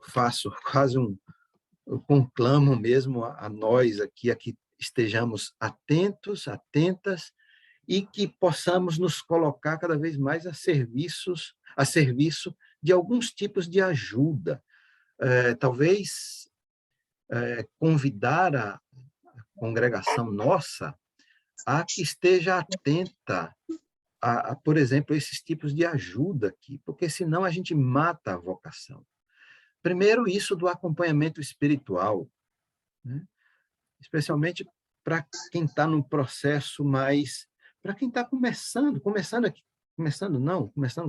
[SPEAKER 5] faço quase eu conclamo mesmo a nós aqui, a que estejamos atentos, atentas, e que possamos nos colocar cada vez mais a serviço de alguns tipos de ajuda. Talvez convidar a congregação nossa a que esteja atenta por exemplo, esses tipos de ajuda aqui, porque senão a gente mata a vocação. Primeiro, isso do acompanhamento espiritual, né? Especialmente para quem está num processo mais... Para quem está começando,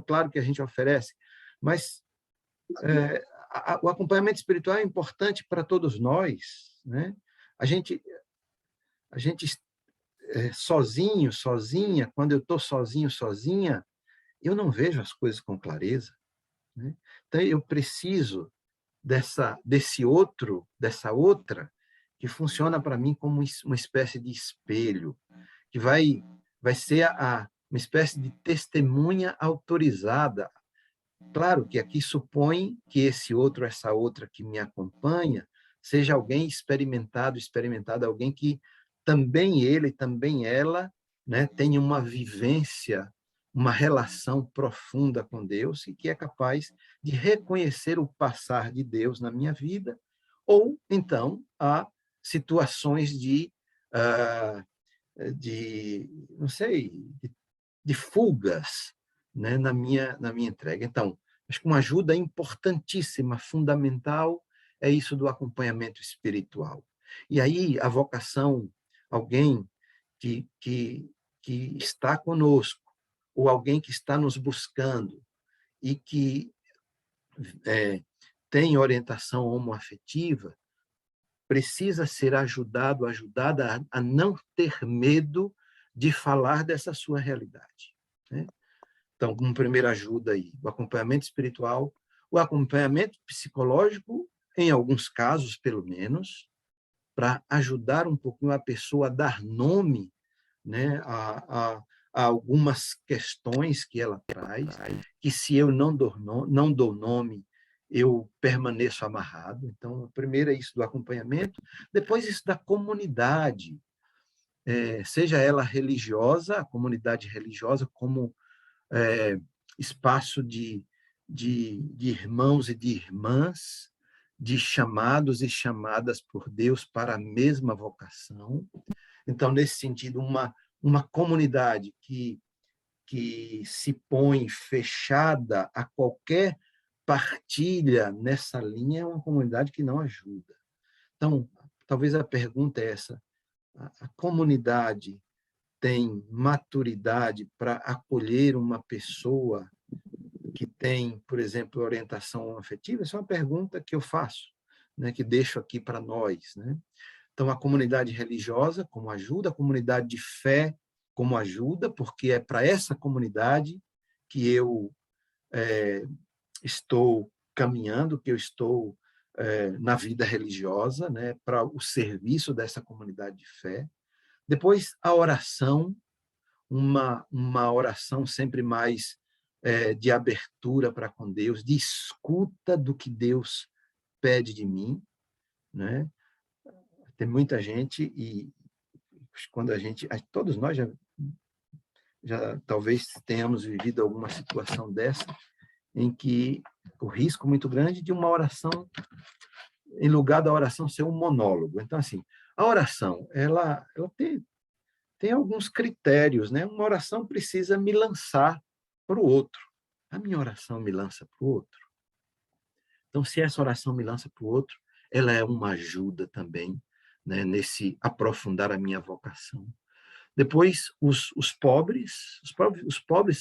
[SPEAKER 5] claro que a gente oferece, mas o acompanhamento espiritual é importante para todos nós, né? A gente sozinho, sozinha, quando eu estou sozinho, sozinha, eu não vejo as coisas com clareza, né? Então, eu preciso desse outro, dessa outra, que funciona para mim como uma espécie de espelho, que vai ser uma espécie de testemunha autorizada. Claro que aqui supõe que esse outro, essa outra que me acompanha, seja alguém experimentada, alguém que também ele, também ela, né, tenha uma vivência, uma relação profunda com Deus e que é capaz de reconhecer o passar de Deus na minha vida, ou então há situações de não sei, de fugas, né, na minha entrega. Então, acho que uma ajuda importantíssima, fundamental, é isso do acompanhamento espiritual. E aí, a vocação, alguém que está conosco, ou alguém que está nos buscando e que tem orientação homoafetiva, precisa ser ajudada a não ter medo de falar dessa sua realidade, né? Então, como primeira ajuda aí, o acompanhamento espiritual, o acompanhamento psicológico, em alguns casos, pelo menos, para ajudar um pouquinho a pessoa a dar nome, né, a algumas questões que ela traz, que se eu não dou nome, eu permaneço amarrado. Então, primeiro é isso do acompanhamento, depois isso da comunidade, seja ela religiosa, a comunidade religiosa como espaço de irmãos e de irmãs, de chamados e chamadas por Deus para a mesma vocação. Então, nesse sentido, uma comunidade que se põe fechada a qualquer partilha nessa linha é uma comunidade que não ajuda. Então, talvez a pergunta é essa: a comunidade tem maturidade para acolher uma pessoa que tem, por exemplo, orientação afetiva? Essa é uma pergunta que eu faço, né, que deixo aqui para nós, né? Então, a comunidade religiosa como ajuda, a comunidade de fé como ajuda, porque é para essa comunidade que eu estou caminhando, que eu estou na vida religiosa, né, para o serviço dessa comunidade de fé. Depois, a oração, uma oração sempre mais de abertura para com Deus, de escuta do que Deus pede de mim, né? Tem muita gente, e quando todos nós já talvez tenhamos vivido alguma situação dessa, em que o risco muito grande de uma oração, em lugar da oração ser um monólogo. Então, assim, a oração, ela tem alguns critérios, né? Uma oração precisa me lançar para o outro. A minha oração me lança para o outro. Então, se essa oração me lança para o outro, ela é uma ajuda também, né, nesse aprofundar a minha vocação. Depois, os pobres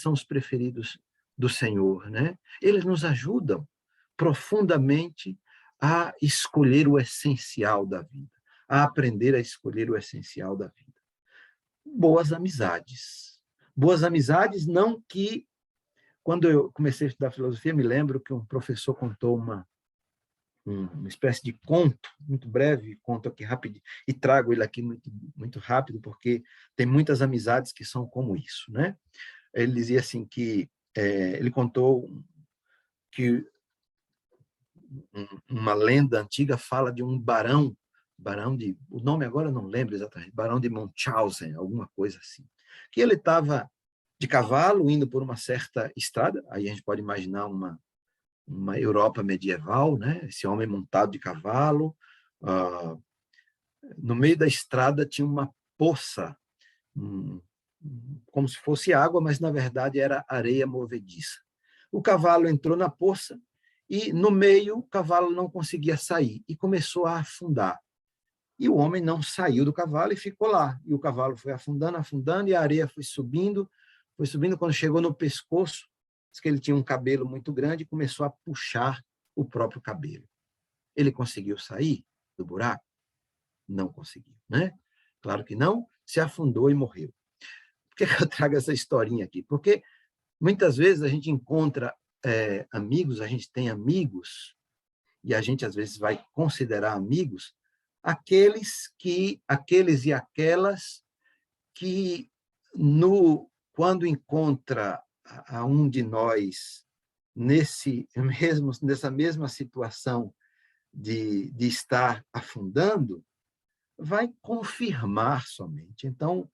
[SPEAKER 5] são os preferidos do Senhor, né? Eles nos ajudam profundamente a escolher o essencial da vida, a aprender a escolher o essencial da vida. Boas amizades. Boas amizades, não que... Quando eu comecei a estudar filosofia, me lembro que um professor contou uma espécie de conto, muito breve, conto aqui rápido, e trago ele aqui muito, muito rápido, porque tem muitas amizades que são como isso, né? Ele dizia assim que... ele contou que uma lenda antiga fala de um barão de... O nome agora eu não lembro exatamente, barão de Munchausen, alguma coisa assim. Que ele estava de cavalo, indo por uma certa estrada, aí a gente pode imaginar uma Europa medieval, né? Esse homem montado de cavalo, no meio da estrada tinha uma poça, como se fosse água, mas na verdade era areia movediça. O cavalo entrou na poça e no meio o cavalo não conseguia sair e começou a afundar. E o homem não saiu do cavalo e ficou lá. E o cavalo foi afundando, afundando, e a areia foi subindo. Quando chegou no pescoço, disse que ele tinha um cabelo muito grande e começou a puxar o próprio cabelo. Ele conseguiu sair do buraco? Não conseguiu, né? Claro que não, se afundou e morreu. Por que eu trago essa historinha aqui? Porque muitas vezes a gente encontra amigos, a gente tem amigos, e a gente às vezes vai considerar amigos aqueles e aquelas que, quando encontra a um de nós nessa mesma situação de estar afundando, vai confirmar somente. Então,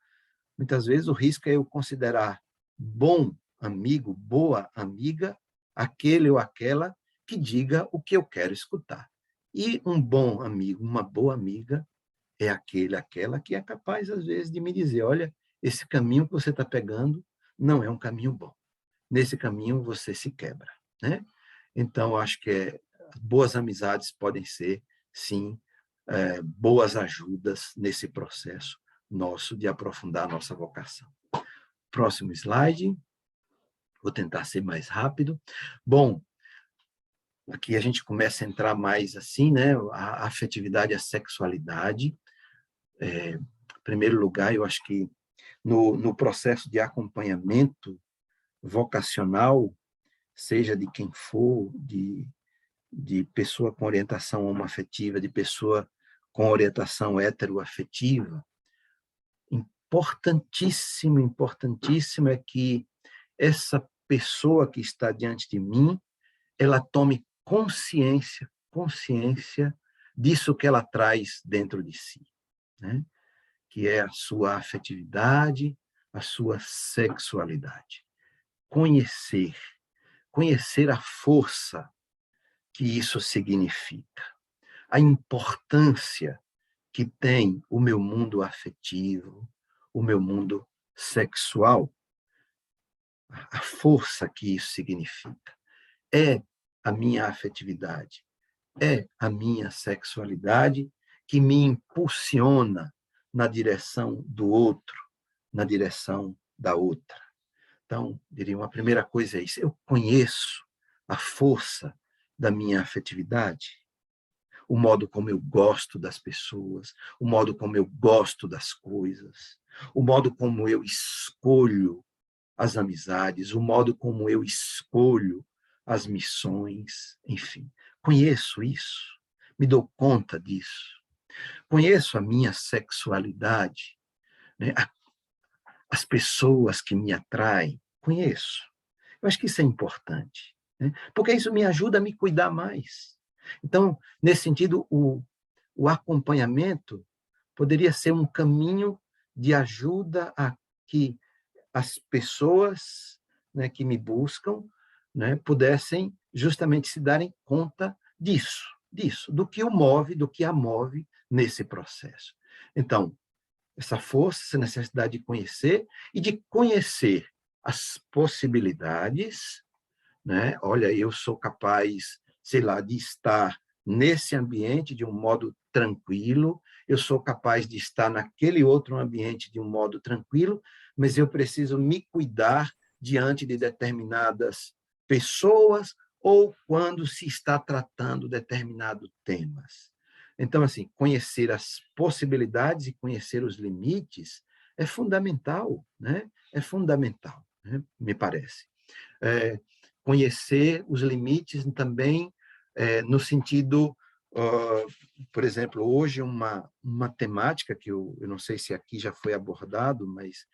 [SPEAKER 5] muitas vezes o risco é eu considerar bom amigo, boa amiga, aquele ou aquela que diga o que eu quero escutar. E um bom amigo, uma boa amiga, é aquela que é capaz, às vezes, de me dizer, olha, esse caminho que você está pegando não é um caminho bom. Nesse caminho você se quebra, né? Então, acho que boas amizades podem ser, sim, boas ajudas nesse processo nosso de aprofundar a nossa vocação. Próximo slide. Vou tentar ser mais rápido. Bom, aqui a gente começa a entrar mais assim, né? A afetividade e a sexualidade. Em primeiro lugar, eu acho que no processo de acompanhamento vocacional, seja de quem for, de pessoa com orientação homoafetiva, de pessoa com orientação heteroafetiva, importantíssimo é que essa pessoa que está diante de mim, ela tome consciência disso que ela traz dentro de si, né? Que é a sua afetividade, a sua sexualidade. Conhecer a força que isso significa, a importância que tem o meu mundo afetivo, o meu mundo sexual, a força que isso significa. É a minha afetividade, é a minha sexualidade que me impulsiona na direção do outro, na direção da outra. Então, diria, uma primeira coisa é isso. Eu conheço a força da minha afetividade, o modo como eu gosto das pessoas, o modo como eu gosto das coisas, o modo como eu escolho as amizades, o modo como eu escolho as missões, enfim. Conheço isso, me dou conta disso. Conheço a minha sexualidade, né? As pessoas que me atraem, conheço. Eu acho que isso é importante, né? Porque isso me ajuda a me cuidar mais. Então, nesse sentido, o acompanhamento poderia ser um caminho de ajuda a que as pessoas, né, que me buscam, né, pudessem justamente se darem conta disso, do que o move, do que a move nesse processo. Então, essa força, essa necessidade de conhecer e de conhecer as possibilidades, né? Olha, eu sou capaz, sei lá, de estar nesse ambiente de um modo tranquilo, eu sou capaz de estar naquele outro ambiente de um modo tranquilo, mas eu preciso me cuidar diante de determinadas pessoas ou quando se está tratando determinados temas. Então, assim, conhecer as possibilidades e conhecer os limites é fundamental, né? É fundamental, né? Me parece. Conhecer os limites também no sentido, por exemplo, hoje uma temática que eu não sei se aqui já foi abordado, mas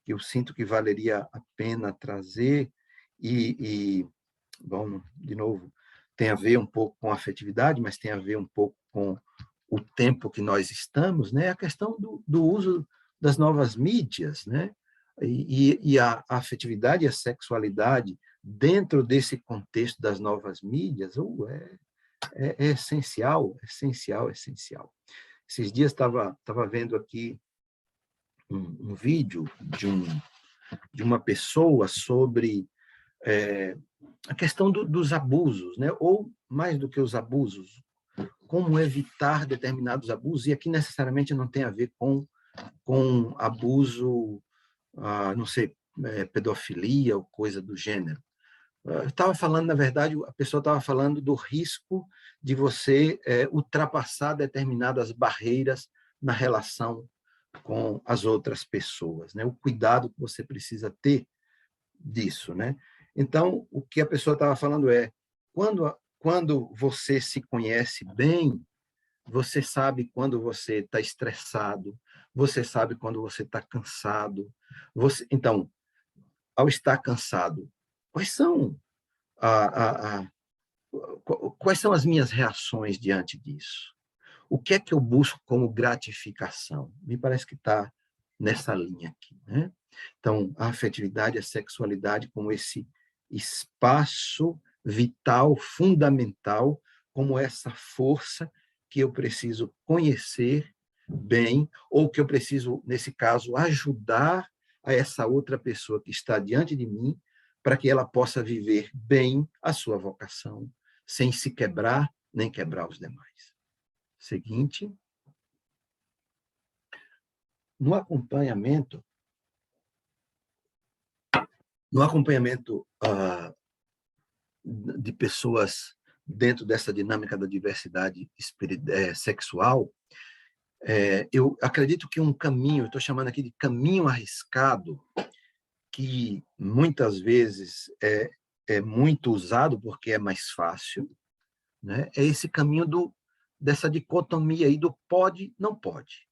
[SPEAKER 5] que eu sinto que valeria a pena trazer bom, de novo, tem a ver um pouco com a afetividade, mas tem a ver um pouco com o tempo que nós estamos, né? A questão do uso das novas mídias, né? E a afetividade e a sexualidade dentro desse contexto das novas mídias é essencial. Esses dias estava vendo aqui um vídeo de uma pessoa sobre a questão dos abusos, né? Ou mais do que os abusos, como evitar determinados abusos, e aqui necessariamente não tem a ver com abuso, não sei, pedofilia ou coisa do gênero. Estava falando, na verdade, a pessoa estava falando do risco de você ultrapassar determinadas barreiras na relação com as outras pessoas, né? O cuidado que você precisa ter disso, né? Então, o que a pessoa estava falando é, quando você se conhece bem, você sabe quando você está estressado, você sabe quando você está cansado. Então, ao estar cansado, quais são as minhas reações diante disso? O que é que eu busco como gratificação? Me parece que está nessa linha aqui, né? Então, a afetividade, a sexualidade como esse espaço vital, fundamental, como essa força que eu preciso conhecer bem, ou que eu preciso, nesse caso, ajudar a essa outra pessoa que está diante de mim para que ela possa viver bem a sua vocação, sem se quebrar nem quebrar os demais. Seguinte. No acompanhamento de pessoas dentro dessa dinâmica da diversidade sexual, eu acredito que um caminho, estou chamando aqui de caminho arriscado, que muitas vezes é muito usado porque é mais fácil, né? É esse caminho dessa dicotomia aí do pode, não pode.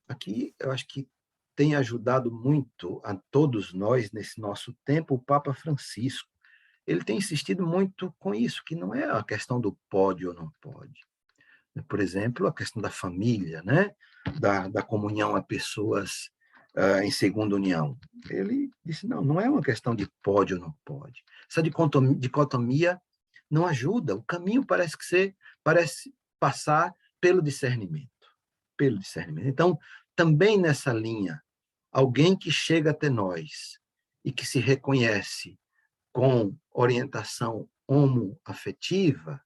[SPEAKER 5] Aqui, eu acho que tem ajudado muito a todos nós, nesse nosso tempo, o Papa Francisco. Ele tem insistido muito com isso, que não é a questão do pode ou não pode. Por exemplo, a questão da família, né? da comunhão a pessoas em segunda união. Ele disse, não é uma questão de pode ou não pode. Essa dicotomia não ajuda. O caminho parece passar pelo discernimento. Então, também nessa linha, alguém que chega até nós e que se reconhece com orientação homoafetiva,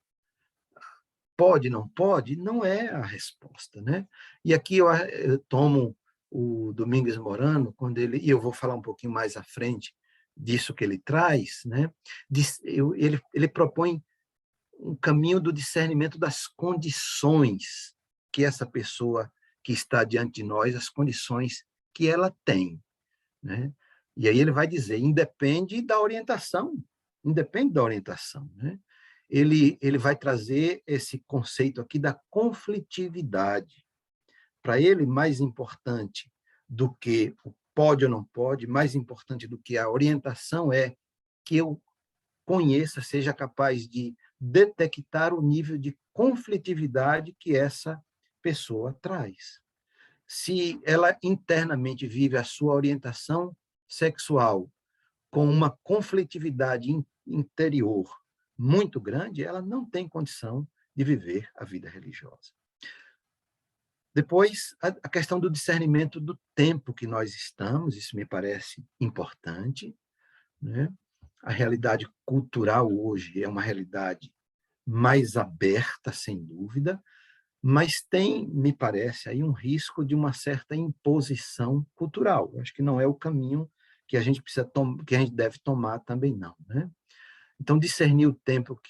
[SPEAKER 5] pode, não pode, não é a resposta, né? E aqui eu tomo o Domingos Morano, e eu vou falar um pouquinho mais à frente disso que ele traz, né? Ele propõe um caminho do discernimento das condições que essa pessoa que está diante de nós, as condições que ela tem, né? E aí ele vai dizer, independe da orientação, né? Ele vai trazer esse conceito aqui da conflitividade. Para ele, mais importante do que o pode ou não pode, mais importante do que a orientação é que eu conheça, seja capaz de detectar o nível de conflitividade que essa pessoa traz. Se ela internamente vive a sua orientação sexual com uma conflitividade interior muito grande, ela não tem condição de viver a vida religiosa. Depois, a questão do discernimento do tempo que nós estamos, isso me parece importante, né? A realidade cultural hoje é uma realidade mais aberta, sem dúvida, mas tem, me parece, aí um risco de uma certa imposição cultural. Eu acho que não é o caminho que a gente que a gente deve tomar também não, né? Então, discernir o tempo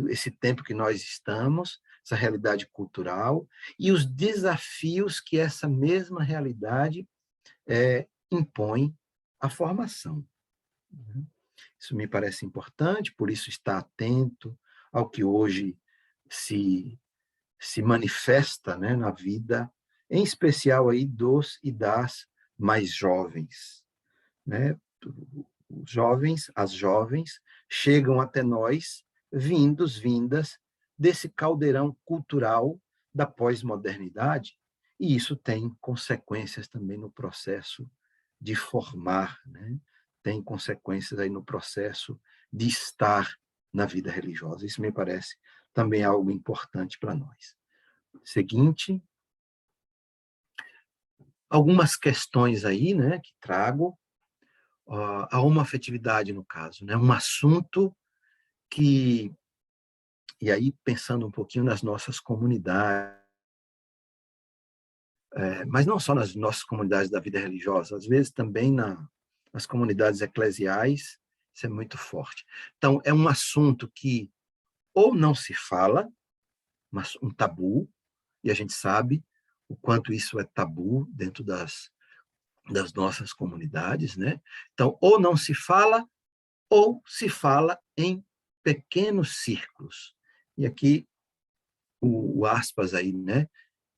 [SPEAKER 5] esse tempo que nós estamos, essa realidade cultural e os desafios que essa mesma realidade impõe à formação. Isso me parece importante, por isso estar atento ao que hoje se manifesta, né, na vida, em especial aí dos e das mais jovens, né? Os jovens, as jovens chegam até nós vindas desse caldeirão cultural da pós-modernidade, e isso tem consequências também no processo de formar, né? Tem consequências aí no processo de estar na vida religiosa. Isso me parece também algo importante para nós. Seguinte, algumas questões aí, né, que trago. A homoafetividade, no caso, né, um assunto que, e aí pensando um pouquinho nas nossas comunidades, mas não só nas nossas comunidades da vida religiosa, às vezes também nas comunidades eclesiais, isso é muito forte. Então, é um assunto que ou não se fala, mas um tabu, e a gente sabe o quanto isso é tabu dentro das nossas comunidades, né? Então, ou não se fala, ou se fala em pequenos círculos. E aqui, o aspas aí, né?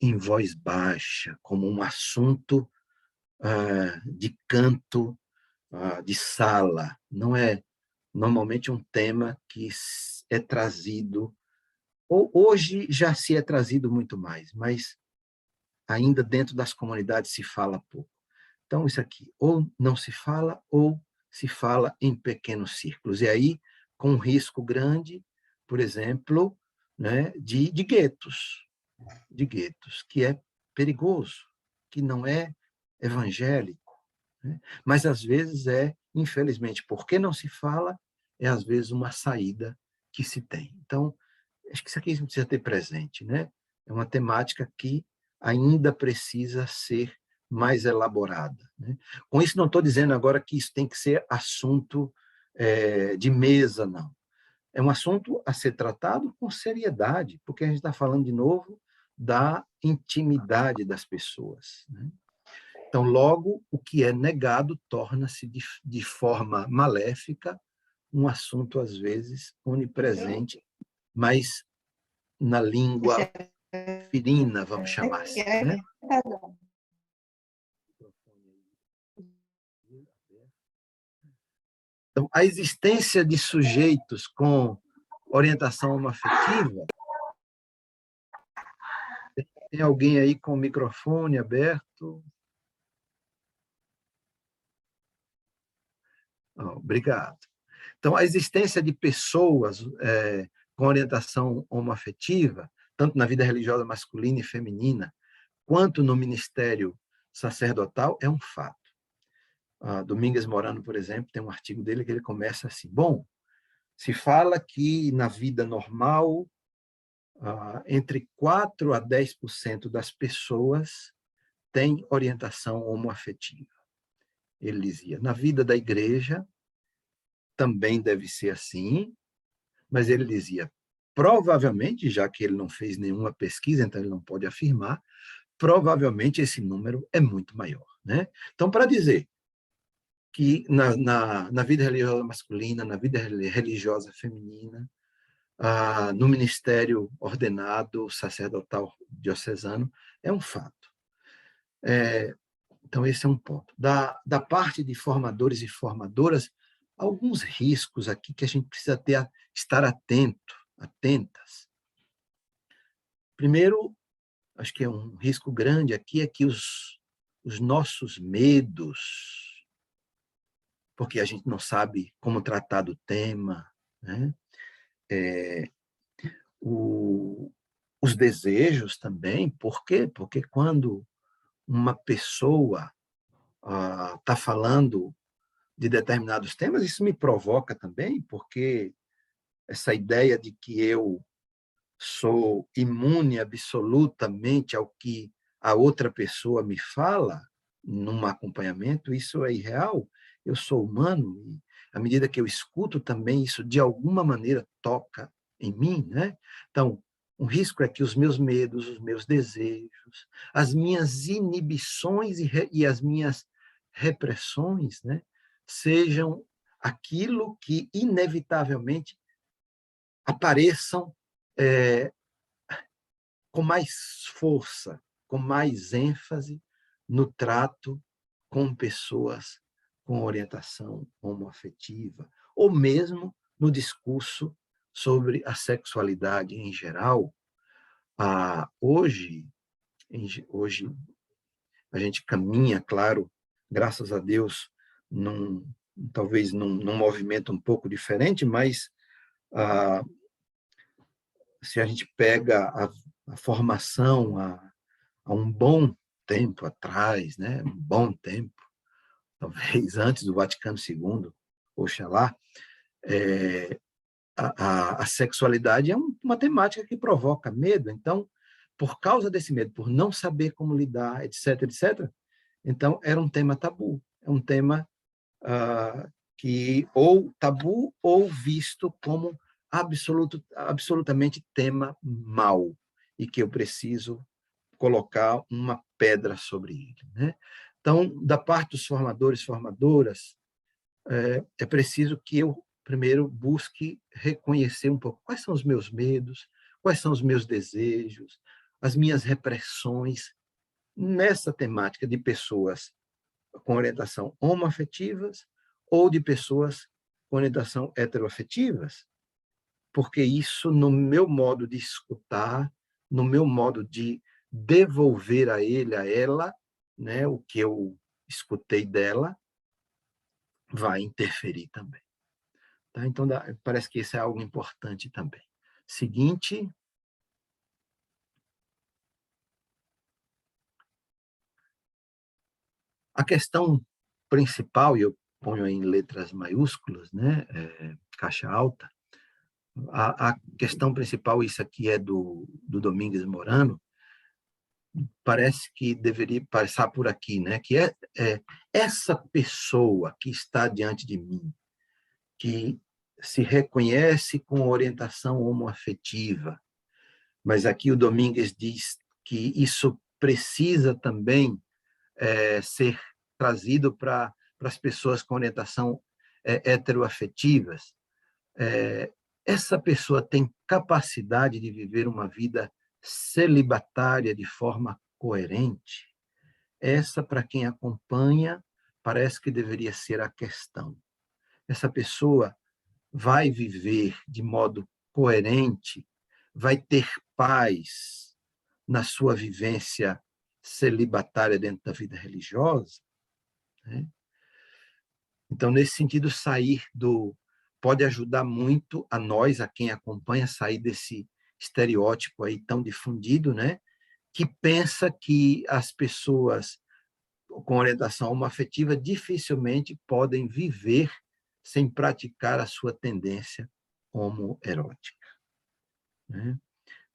[SPEAKER 5] Em voz baixa, como um assunto de canto, de sala. Não é normalmente um tema que é trazido, ou hoje já se é trazido muito mais, mas ainda dentro das comunidades se fala pouco. Então, isso aqui, ou não se fala, ou se fala em pequenos círculos. E aí, com um risco grande, por exemplo, né, de guetos. de guetos, que é perigoso, que não é evangélico, né? Mas às vezes infelizmente, porque não se fala, às vezes uma saída que se tem. Então, acho que isso aqui precisa ter presente, né? É uma temática que ainda precisa ser mais elaborada, né? Com isso, não estou dizendo agora que isso tem que ser assunto de mesa, não. É um assunto a ser tratado com seriedade, porque a gente está falando, de novo, da intimidade das pessoas, né? Então, logo, o que é negado torna-se, de forma maléfica, um assunto, às vezes, onipresente, mas na língua ferina, vamos chamar assim, né? Então, a existência de sujeitos com orientação homoafetiva. Tem alguém aí com o microfone aberto? Oh, obrigado. Então, a existência de pessoas com orientação homoafetiva, tanto na vida religiosa masculina e feminina, quanto no ministério sacerdotal, é um fato. Domingues Morano, por exemplo, tem um artigo dele que ele começa assim: bom, se fala que na vida normal, entre 4% a 10% das pessoas têm orientação homoafetiva. Ele dizia, na vida da igreja também deve ser assim, mas ele dizia, provavelmente, já que ele não fez nenhuma pesquisa, então ele não pode afirmar, provavelmente esse número é muito maior, né? Então, para dizer que na vida religiosa masculina, na vida religiosa feminina, no ministério ordenado sacerdotal diocesano, é um fato. Então, esse é um ponto. Da parte de formadores e formadoras, alguns riscos aqui que a gente precisa estar atentas. Primeiro, acho que é um risco grande aqui, é que os nossos medos, porque a gente não sabe como tratar do tema, né? Os desejos também, por quê? Porque quando uma pessoa está falando de determinados temas, isso me provoca também, porque essa ideia de que eu sou imune absolutamente ao que a outra pessoa me fala num acompanhamento, isso é irreal. Eu sou humano e, à medida que eu escuto também, isso de alguma maneira toca em mim, né? Então, um risco é que os meus medos, os meus desejos, as minhas inibições e as minhas repressões, né, sejam aquilo que, inevitavelmente, apareçam com mais força, com mais ênfase no trato com pessoas com orientação homoafetiva, ou mesmo no discurso sobre a sexualidade em geral. Hoje a gente caminha, claro, graças a Deus, talvez num movimento um pouco diferente, mas se a gente pega a formação há um bom tempo atrás, né? Um bom tempo, talvez antes do Vaticano II, oxalá, a sexualidade é uma temática que provoca medo. Então, por causa desse medo, por não saber como lidar, etc., etc., então era um tema tabu, é um tema que ou tabu ou visto como absolutamente tema mau e que eu preciso colocar uma pedra sobre ele, né? Então, da parte dos formadores e formadoras, é preciso que eu primeiro busque reconhecer um pouco quais são os meus medos, quais são os meus desejos, as minhas repressões nessa temática de pessoas com orientação homoafetivas ou de pessoas com orientação heteroafetivas, porque isso, no meu modo de escutar, no meu modo de devolver a ele, a ela, né, o que eu escutei dela, vai interferir também. Tá? Então, parece que isso é algo importante também. Seguinte. A questão principal, e eu ponho em letras maiúsculas, né, caixa alta, a questão principal, isso aqui é do Domingos Morano, parece que deveria passar por aqui, né, que é essa pessoa que está diante de mim, que se reconhece com orientação homoafetiva, mas aqui o Domingues diz que isso precisa também ser trazido para as pessoas com orientação heteroafetivas. Essa pessoa tem capacidade de viver uma vida celibatária de forma coerente? Essa, para quem acompanha, parece que deveria ser a questão. Essa pessoa vai viver de modo coerente, vai ter paz na sua vivência celibatária dentro da vida religiosa, né? Então, nesse sentido, pode ajudar muito a nós, a quem acompanha, sair desse estereótipo aí tão difundido, né? Que pensa que as pessoas com orientação homoafetiva dificilmente podem viver sem praticar a sua tendência homoerótica, né?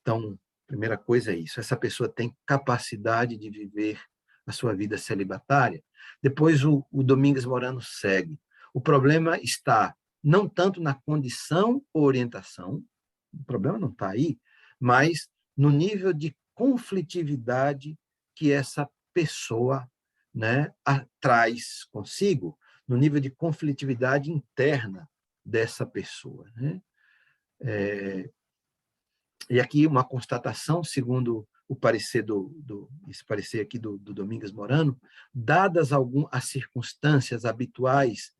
[SPEAKER 5] Então, primeira coisa é isso, essa pessoa tem capacidade de viver a sua vida celibatária. Depois o Domingos Morano segue. O problema está não tanto na condição ou orientação, o problema não está aí, mas no nível de conflitividade que essa pessoa, né, traz consigo, no nível de conflitividade interna dessa pessoa, né? E aqui uma constatação, segundo o parecer esse parecer aqui do Domingos Morano, dadas as circunstâncias habituais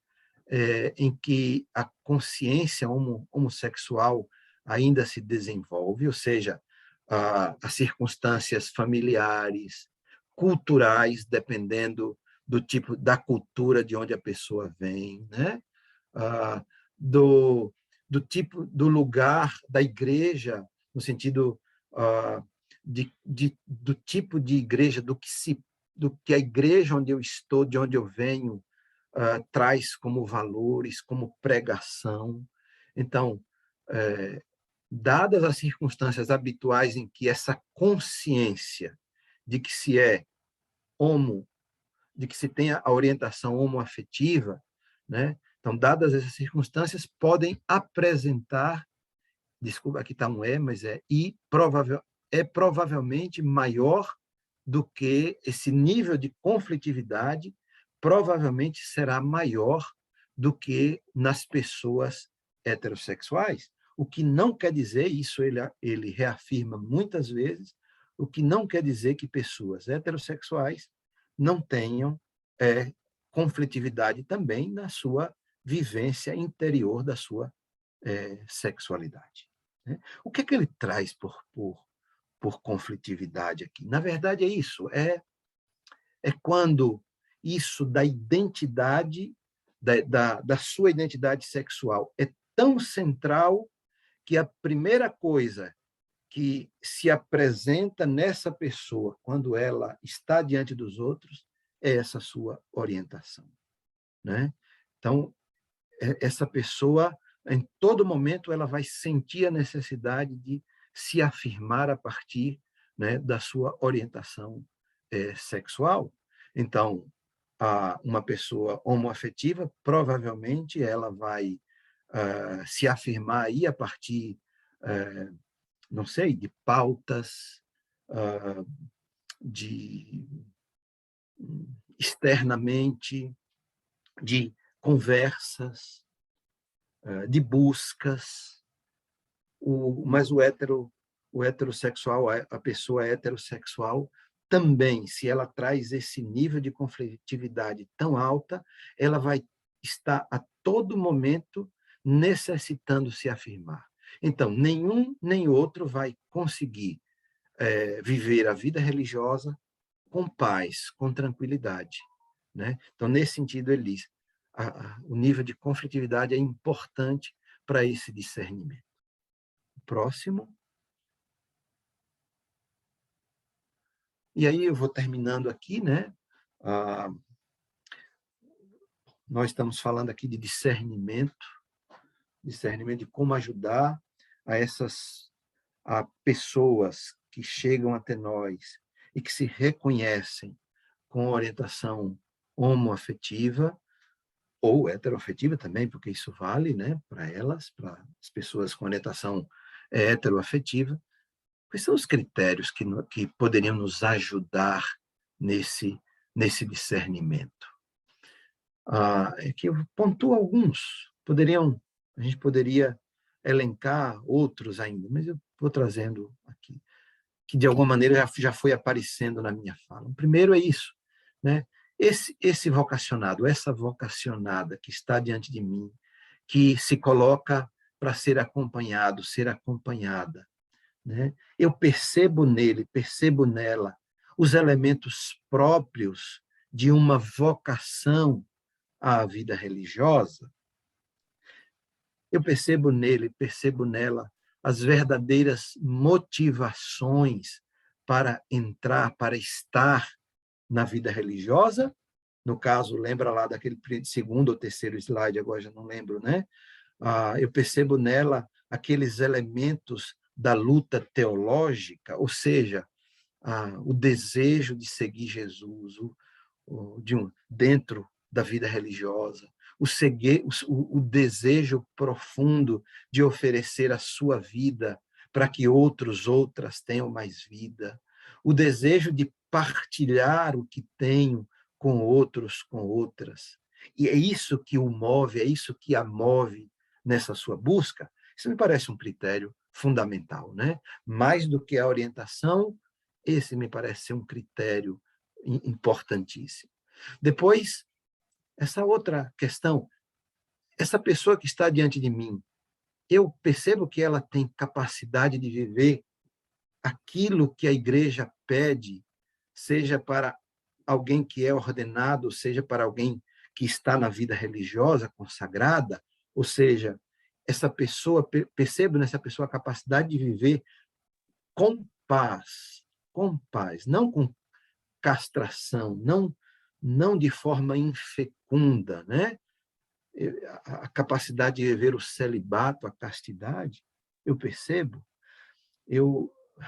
[SPEAKER 5] em que a consciência homossexual ainda se desenvolve, ou seja, as circunstâncias familiares, culturais, dependendo do tipo da cultura de onde a pessoa vem, né? Do tipo do lugar da igreja, no sentido do tipo de igreja, do que a igreja onde eu estou, de onde eu venho, traz como valores, como pregação. Então, dadas as circunstâncias habituais em que essa consciência de que se é de que se tenha a orientação homoafetiva, né? Então, dadas essas circunstâncias, podem apresentar, desculpa, aqui está um mas provavelmente maior do que esse nível de conflitividade, provavelmente será maior do que nas pessoas heterossexuais. O que não quer dizer, isso ele reafirma muitas vezes, o que não quer dizer que pessoas heterossexuais não tenham conflitividade também na sua vivência interior da sua sexualidade, né? O que é que ele traz por conflitividade aqui? Na verdade, é isso, é quando isso da identidade, da sua identidade sexual é tão central que a primeira coisa que se apresenta nessa pessoa, quando ela está diante dos outros, é essa sua orientação, né? Então, essa pessoa, em todo momento, ela vai sentir a necessidade de se afirmar a partir, né, da sua orientação sexual. Então, uma pessoa homoafetiva, provavelmente, ela vai se afirmar aí a partir, não sei, de pautas, externamente, de conversas, de buscas, mas o heterossexual, a pessoa heterossexual, também, se ela traz esse nível de conflitividade tão alta, ela vai estar a todo momento necessitando se afirmar. Então, nenhum nem outro vai conseguir viver a vida religiosa com paz, com tranquilidade, né? Então, nesse sentido, ele diz, o nível de conflitividade é importante para esse discernimento. Próximo. E aí eu vou terminando aqui, né? nós estamos falando aqui de discernimento de como ajudar a pessoas que chegam até nós e que se reconhecem com orientação homoafetiva ou heteroafetiva também, porque isso vale, né, para elas, para as pessoas com orientação heteroafetiva. Quais são os critérios que poderiam nos ajudar nesse discernimento? É que eu pontuo alguns. A gente poderia elencar outros ainda, mas eu vou trazendo aqui, que de alguma maneira já foi aparecendo na minha fala. O primeiro é isso, né? Esse vocacionado, essa vocacionada que está diante de mim, que se coloca para ser acompanhado, ser acompanhada, né? Eu percebo nele, percebo nela os elementos próprios de uma vocação à vida religiosa. Eu percebo nele, percebo nela as verdadeiras motivações para entrar, para estar na vida religiosa. No caso, lembra lá daquele segundo ou terceiro slide, agora já não lembro, né? Eu percebo nela aqueles elementos da luta teológica, ou seja, o desejo de seguir Jesus, dentro da vida religiosa, o desejo profundo de oferecer a sua vida para que outras tenham mais vida, o desejo de partilhar o que tenho com outros, com outras. E é isso que o move, é isso que a move nessa sua busca. Isso me parece um critério fundamental, né? Mais do que a orientação, esse me parece ser um critério importantíssimo. Depois, essa outra questão, essa pessoa que está diante de mim, eu percebo que ela tem capacidade de viver aquilo que a igreja pede, seja para alguém que é ordenado, seja para alguém que está na vida religiosa consagrada, ou seja, essa pessoa, percebo nessa pessoa a capacidade de viver com paz, não com castração, não de forma infecunda, né? A capacidade de viver o celibato, a castidade, eu percebo.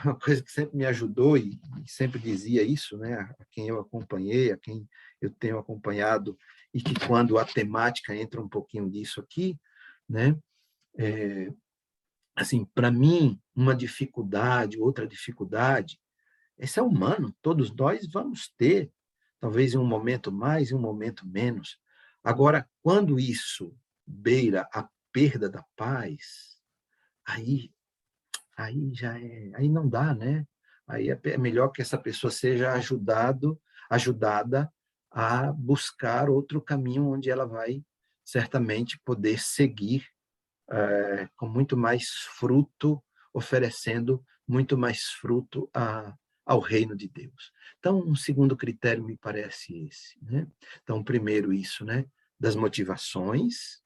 [SPEAKER 5] Uma coisa que sempre me ajudou e sempre dizia isso, né? A quem eu acompanhei, a quem eu tenho acompanhado, e que quando a temática entra um pouquinho disso aqui, né? Assim, para mim, uma dificuldade, outra dificuldade, esse é humano, todos nós vamos ter, talvez em um momento mais, em um momento menos. Agora, quando isso beira a perda da paz, aí não dá, né? Aí é melhor que essa pessoa seja ajudada a buscar outro caminho onde ela vai certamente poder seguir com muito mais fruto, oferecendo muito mais fruto ao reino de Deus. Então, um segundo critério me parece esse, né? Então, primeiro isso, né? Das motivações,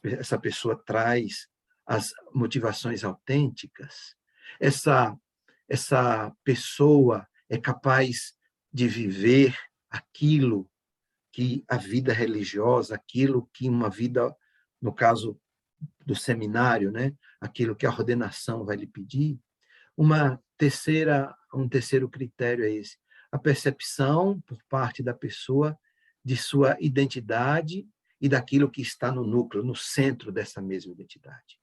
[SPEAKER 5] essa pessoa traz as motivações autênticas, essa pessoa é capaz de viver aquilo que a vida religiosa, aquilo que uma vida, no caso do seminário, né? Aquilo que a ordenação vai lhe pedir. Um terceiro critério é esse, a percepção por parte da pessoa de sua identidade e daquilo que está no núcleo, no centro dessa mesma identidade.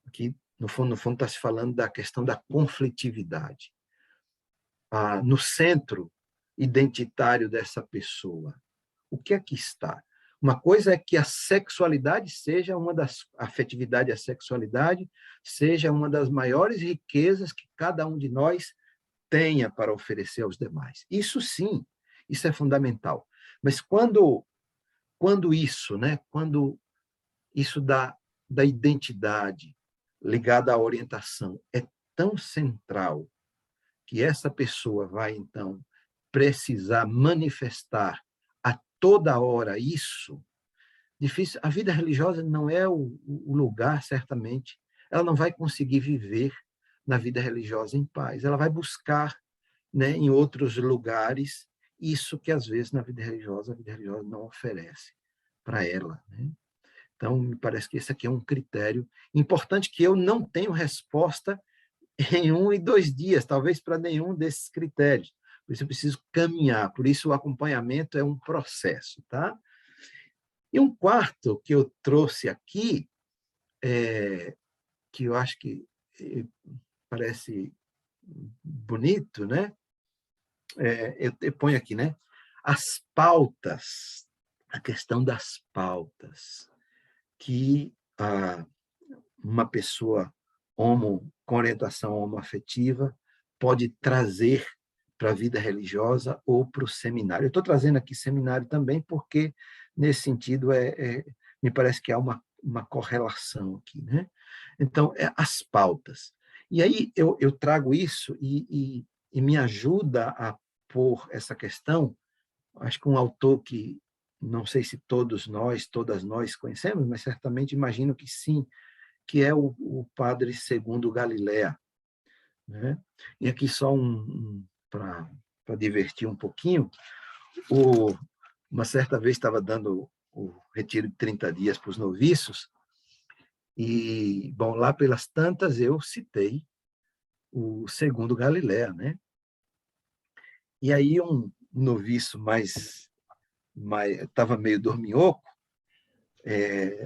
[SPEAKER 5] Aqui, no fundo está se falando da questão da conflitividade. No centro identitário dessa pessoa, o que é que está? Uma coisa é que a sexualidade seja a afetividade e a sexualidade seja uma das maiores riquezas que cada um de nós tenha para oferecer aos demais. Isso sim, isso é fundamental. Mas quando isso, né, quando isso da identidade ligada à orientação é tão central que essa pessoa vai, então, precisar manifestar a toda hora isso, difícil. A vida religiosa não é o lugar, certamente. Ela não vai conseguir viver na vida religiosa em paz. Ela vai buscar, né, em outros lugares isso que, às vezes, a vida religiosa não oferece. para ela, né? Então, me parece que esse aqui é um critério importante que eu não tenho resposta em 1 e 2 dias, talvez para nenhum desses critérios. Por isso eu preciso caminhar, por isso o acompanhamento é um processo, tá? E um quarto que eu trouxe aqui, que eu acho que parece bonito, né? Eu ponho aqui, né? As pautas, a questão das pautas, que uma pessoa com orientação homoafetiva pode trazer para a vida religiosa ou para o seminário. Eu estou trazendo aqui seminário também porque, nesse sentido, me parece que há uma correlação aqui, né? Então, as pautas. E aí eu trago isso e me ajuda a pôr essa questão, acho que um autor que não sei se todas nós conhecemos, mas certamente imagino que sim, que é o padre Segundo Galilea, né? E aqui só para divertir um pouquinho, uma certa vez estava dando o retiro de 30 dias para os noviços, e, bom, lá pelas tantas eu citei o Segundo Galilea, né? E aí um noviço estava meio dorminhoco,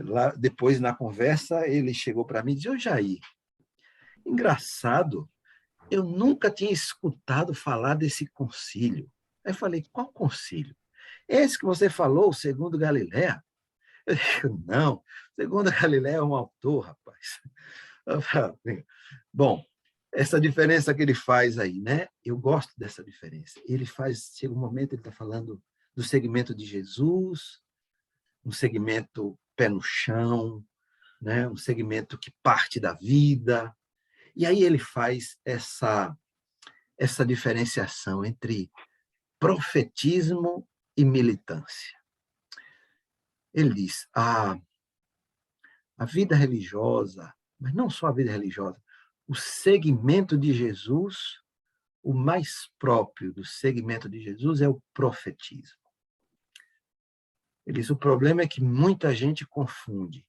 [SPEAKER 5] lá depois na conversa ele chegou para mim e disse: "Ô Jair, engraçado, eu nunca tinha escutado falar desse concílio." Aí eu falei: "Qual concílio?" "Esse que você falou, o Segundo Galilea." Eu digo: "Não, Segundo Galilea é um autor, rapaz." Eu falei, bom, essa diferença que ele faz aí, né? Eu gosto dessa diferença. Ele faz, chega um momento, ele está falando do segmento de Jesus, um segmento pé no chão, né? Um segmento que parte da vida. E aí ele faz essa diferenciação entre profetismo e militância. Ele diz: a vida religiosa, mas não só a vida religiosa, o segmento de Jesus, o mais próprio do segmento de Jesus é o profetismo. Ele diz: o problema é que muita gente confunde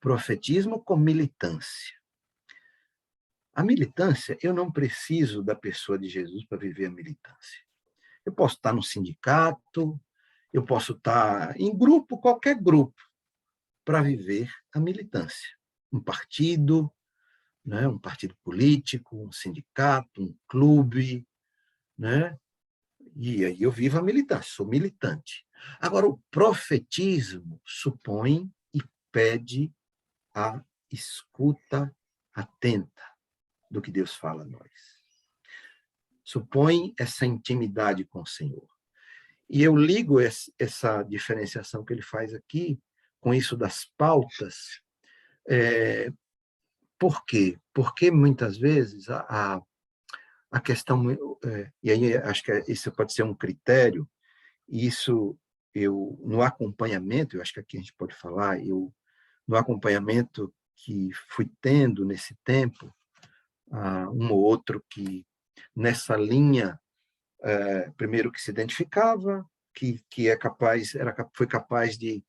[SPEAKER 5] profetismo com militância. A militância, eu não preciso da pessoa de Jesus para viver a militância. Eu posso estar no sindicato, eu posso estar em grupo, qualquer grupo, para viver a militância. Um partido, né? Um partido político, um sindicato, um clube, né? E aí eu vivo a militância, sou militante. Agora, o profetismo supõe e pede a escuta atenta do que Deus fala a nós. Supõe essa intimidade com o Senhor. E eu ligo essa diferenciação que ele faz aqui com isso das pautas. Por quê? Porque muitas vezes a questão, e aí acho que isso pode ser um critério, e isso no acompanhamento, eu acho que aqui a gente pode falar, no acompanhamento que fui tendo nesse tempo, um ou outro que nessa linha, primeiro que se identificava, que foi capaz de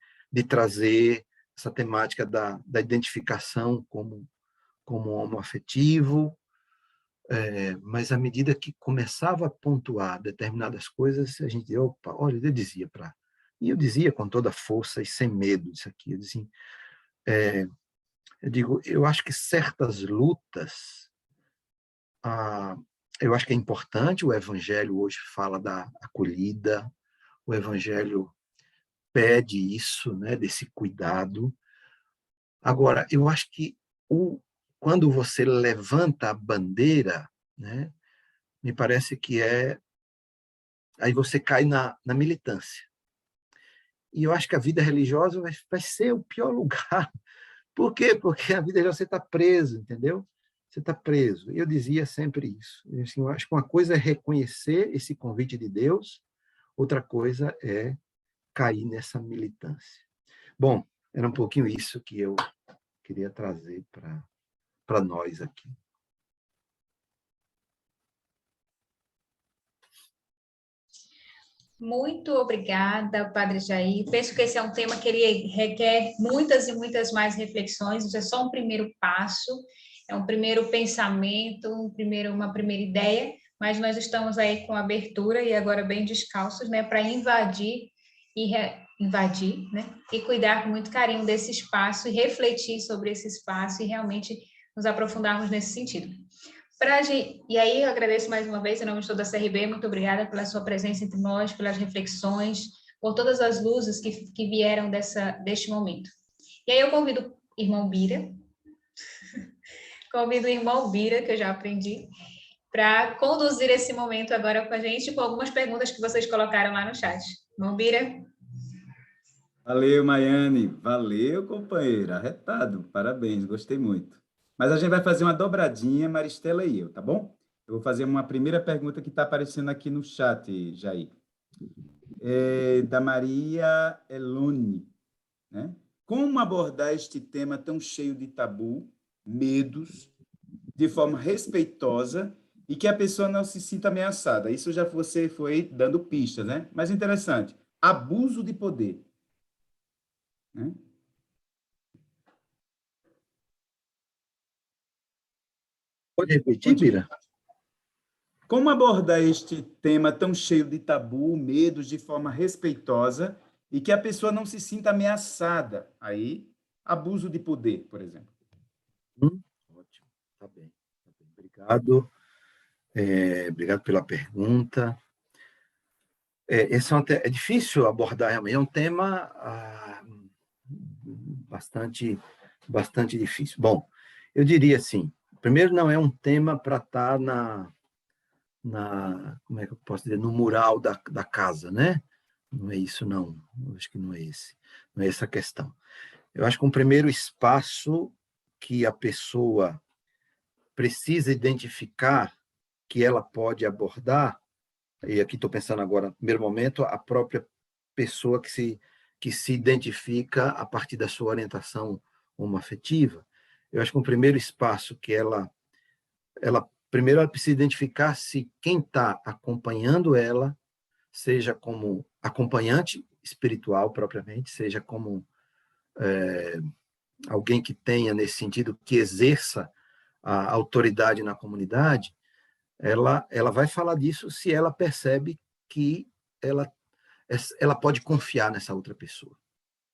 [SPEAKER 5] trazer essa temática da identificação como homoafetivo, mas à medida que começava a pontuar determinadas coisas, a gente, opa, olha, e eu dizia com toda força e sem medo disso aqui, eu acho que certas lutas, eu acho que é importante, o Evangelho hoje fala da acolhida, o Evangelho pede isso, né, desse cuidado. Agora, eu acho que quando você levanta a bandeira, né, me parece que aí você cai na militância. E eu acho que a vida religiosa vai ser o pior lugar. Por quê? Porque a vida religiosa você está preso, entendeu? Você está preso. Eu dizia sempre isso. Assim, eu acho que uma coisa é reconhecer esse convite de Deus, outra coisa é cair nessa militância. Bom, era um pouquinho isso que eu queria trazer para nós aqui.
[SPEAKER 4] Muito obrigada, Padre Jair. Penso que esse é um tema que ele requer muitas e muitas mais reflexões. Isso é só um primeiro passo, é um primeiro pensamento, uma primeira ideia, mas nós estamos aí com abertura e agora bem descalços, né, para invadir, né, e cuidar com muito carinho desse espaço e refletir sobre esse espaço e realmente nos aprofundarmos nesse sentido. E aí, eu agradeço mais uma vez, em nome de toda a CRB, muito obrigada pela sua presença entre nós, pelas reflexões, por todas as luzes que vieram deste momento. E aí, eu convido o irmão Bira, que eu já aprendi, para conduzir esse momento agora com a gente, com algumas perguntas que vocês colocaram lá no chat. Irmão Bira?
[SPEAKER 6] Valeu, Maiane. Valeu, companheira. Arretado. Parabéns, gostei muito. Mas a gente vai fazer uma dobradinha, Maristela e eu, tá bom? Eu vou fazer uma primeira pergunta que está aparecendo aqui no chat, Jair. Da Maria Elone, né? Como abordar este tema tão cheio de tabu, medos, de forma respeitosa e que a pessoa não se sinta ameaçada? Isso já você foi dando pistas, né? Mas interessante, abuso de poder. Né?
[SPEAKER 5] Pode repetir, Bira?
[SPEAKER 6] Como abordar este tema tão cheio de tabu, medos, de forma respeitosa e que a pessoa não se sinta ameaçada? Aí, abuso de poder, por exemplo.
[SPEAKER 5] Ótimo, tá bem. Obrigado. Obrigado pela pergunta. Esse é difícil abordar realmente, é um tema bastante difícil. Bom, eu diria assim, primeiro, não é um tema para estar como é que eu posso dizer, no mural da casa, né? Não é isso, não. Eu acho que não é essa a questão. Eu acho que um primeiro espaço que a pessoa precisa identificar que ela pode abordar, e aqui estou pensando agora, no primeiro momento, a própria pessoa que se identifica a partir da sua orientação homoafetiva. Eu acho que um primeiro espaço que primeiro ela precisa identificar se quem está acompanhando ela, seja como acompanhante espiritual propriamente, seja como alguém que tenha, nesse sentido, que exerça a autoridade na comunidade, ela vai falar disso se ela percebe que ela pode confiar nessa outra pessoa,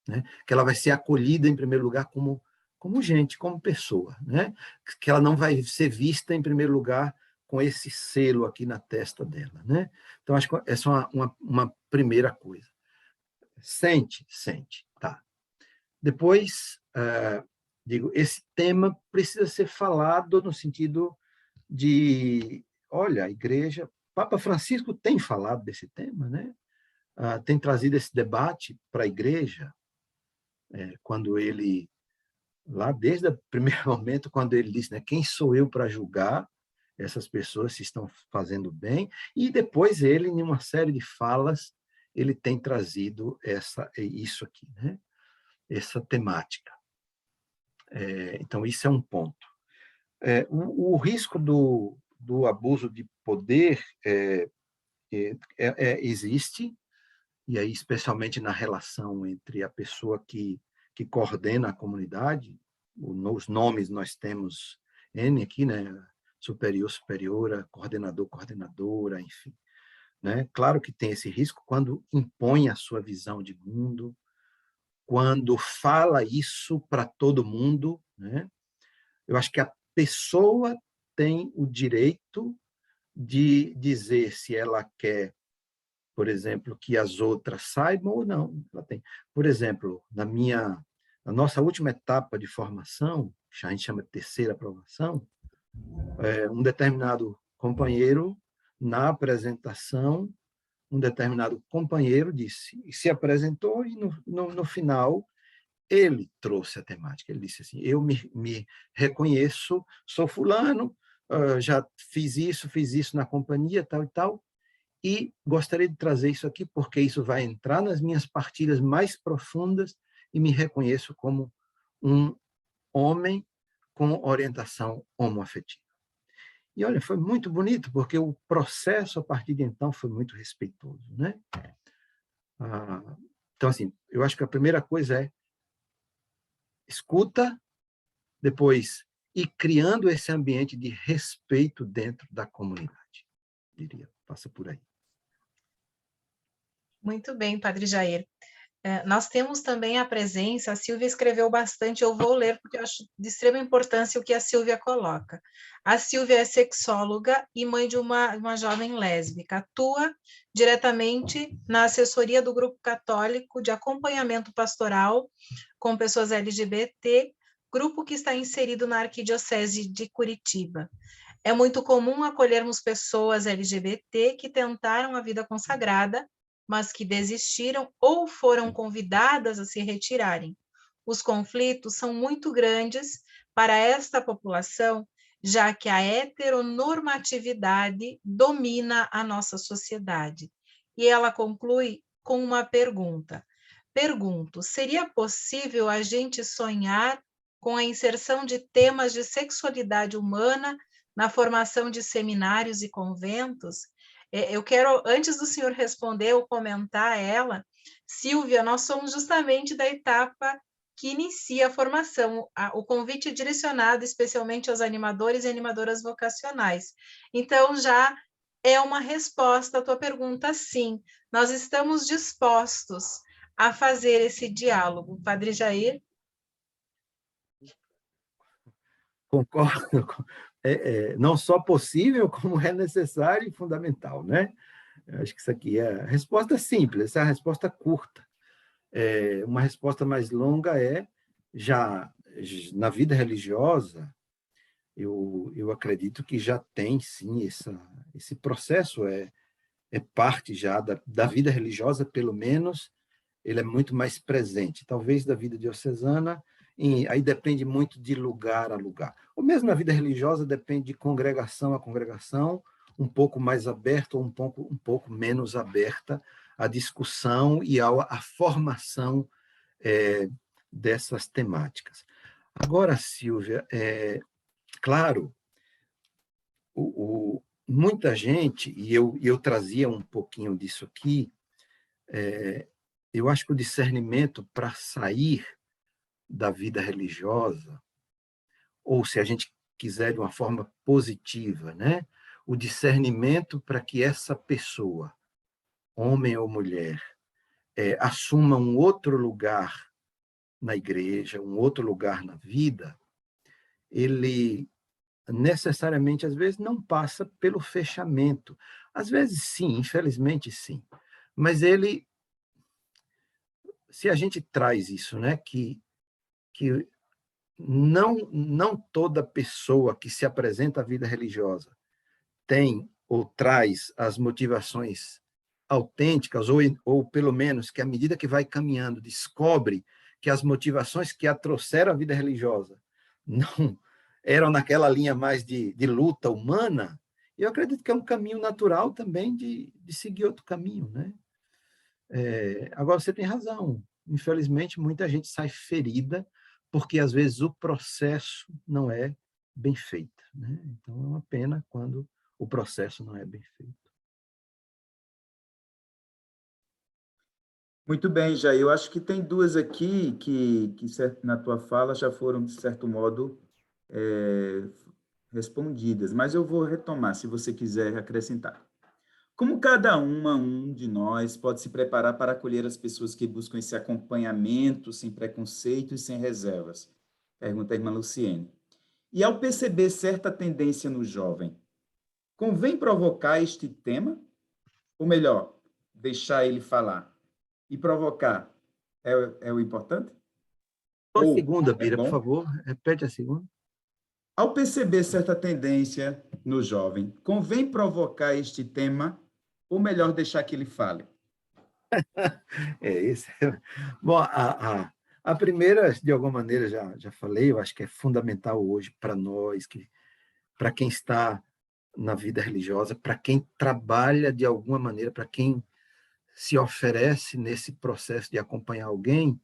[SPEAKER 5] né? Que ela vai ser acolhida, em primeiro lugar, como gente, como pessoa, né? Que ela não vai ser vista, em primeiro lugar, com esse selo aqui na testa dela, né? Então, acho que essa é uma primeira coisa. Sente, tá. Depois, digo, esse tema precisa ser falado no sentido de, olha, a igreja, Papa Francisco tem falado desse tema, né? Tem trazido esse debate para a igreja, quando ele, lá desde o primeiro momento, quando ele disse, né, quem sou eu para julgar essas pessoas se estão fazendo bem, e depois ele, em uma série de falas, ele tem trazido isso aqui, né? Essa temática. Então, isso é um ponto. O risco do abuso de poder existe, e aí especialmente na relação entre a pessoa que coordena a comunidade, os nomes nós temos N aqui, né? Superior, superiora, coordenador, coordenadora, enfim. Né? Claro que tem esse risco quando impõe a sua visão de mundo, quando fala isso para todo mundo, né? Eu acho que a pessoa tem o direito de dizer se ela quer, por exemplo, que as outras saibam ou não. Ela tem. Por exemplo, na nossa última etapa de formação, que a gente chama de terceira aprovação, um determinado companheiro, na apresentação, um determinado companheiro se apresentou e no final ele trouxe a temática. Ele disse assim, eu me reconheço, sou fulano, já fiz isso na companhia, tal e tal, e gostaria de trazer isso aqui porque isso vai entrar nas minhas partilhas mais profundas e me reconheço como um homem com orientação homoafetiva. E, olha, foi muito bonito, porque o processo, a partir de então, foi muito respeitoso, né? Então, assim, eu acho que a primeira coisa é escuta, depois ir criando esse ambiente de respeito dentro da comunidade, diria. Passa por aí.
[SPEAKER 1] Muito bem, Padre Jair. Nós temos também a presença, a Silvia escreveu bastante, eu vou ler porque eu acho de extrema importância o que a Silvia coloca. A Silvia é sexóloga e mãe de uma jovem lésbica, atua diretamente na assessoria do Grupo Católico de Acompanhamento Pastoral com pessoas LGBT, grupo que está inserido na Arquidiocese de Curitiba. É muito comum acolhermos pessoas LGBT que tentaram a vida consagrada, mas que desistiram ou foram convidadas a se retirarem. Os conflitos são muito grandes para esta população, já que a heteronormatividade domina a nossa sociedade. E ela conclui com uma pergunta. Pergunto, seria possível a gente sonhar com a inserção de temas de sexualidade humana na formação de seminários e conventos? Eu quero, antes do senhor responder ou comentar ela, Silvia, nós somos justamente da etapa que inicia a formação. O convite é direcionado especialmente aos animadores e animadoras vocacionais. Então, já é uma resposta à tua pergunta, sim. Nós estamos dispostos a fazer esse diálogo. Padre Jair?
[SPEAKER 5] Concordo. Não só possível, como é necessário e fundamental, né? Eu acho que isso aqui é a resposta simples, essa é a resposta curta. Uma resposta mais longa já na vida religiosa, eu acredito que já tem, sim, esse processo, é parte já da vida religiosa, pelo menos, ele é muito mais presente. Talvez da vida diocesana, aí depende muito de lugar a lugar. Ou mesmo na vida religiosa, depende de congregação a congregação, um pouco mais aberta ou um pouco menos aberta à discussão e à formação dessas temáticas. Agora, Silvia, claro, muita gente, e eu trazia um pouquinho disso aqui, eu acho que o discernimento para sair da vida religiosa, ou se a gente quiser de uma forma positiva, né? O discernimento para que essa pessoa, homem ou mulher, assuma um outro lugar na igreja, um outro lugar na vida, ele necessariamente, às vezes, não passa pelo fechamento. Às vezes, sim, infelizmente, sim. Mas se a gente traz isso, né, que não toda pessoa que se apresenta à vida religiosa tem ou traz as motivações autênticas, ou pelo menos que, à medida que vai caminhando, descobre que as motivações que a trouxeram à vida religiosa não eram naquela linha mais de luta humana, eu acredito que é um caminho natural também de seguir outro caminho, né? Agora, você tem razão. Infelizmente, muita gente sai ferida porque, às vezes, o processo não é bem feito, né? Então, é uma pena quando o processo não é bem feito.
[SPEAKER 6] Muito bem, Jair. Eu acho que tem duas aqui que na tua fala já foram, de certo modo, respondidas, mas eu vou retomar, se você quiser acrescentar. Como cada um de nós pode se preparar para acolher as pessoas que buscam esse acompanhamento sem preconceito e sem reservas? Pergunta a irmã Luciene. E ao perceber certa tendência no jovem, convém provocar este tema? Ou melhor, deixar ele falar? E provocar é o importante?
[SPEAKER 5] A segunda, Bira, por favor, repete a segunda.
[SPEAKER 6] Ao perceber certa tendência no jovem, convém provocar este tema ou melhor deixar que ele fale?
[SPEAKER 5] Bom, a primeira, de alguma maneira, já falei, eu acho que é fundamental hoje para nós, para quem está na vida religiosa, para quem trabalha de alguma maneira, para quem se oferece nesse processo de acompanhar alguém,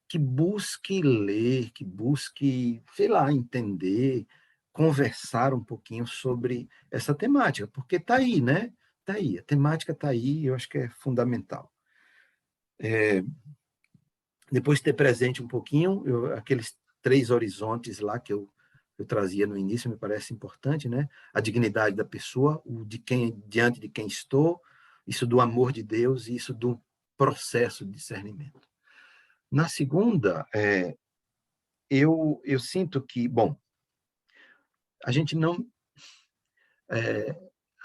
[SPEAKER 5] que busque ler, que busque, sei lá, entender conversar um pouquinho sobre essa temática, porque está aí, né? Está aí, a temática está aí, eu acho que é fundamental. Depois de ter presente um pouquinho, aqueles 3 horizontes lá que eu trazia no início, me parece importante, né? A dignidade da pessoa, diante de quem estou, isso do amor de Deus e isso do processo de discernimento. Na segunda, eu sinto que, bom, a gente não...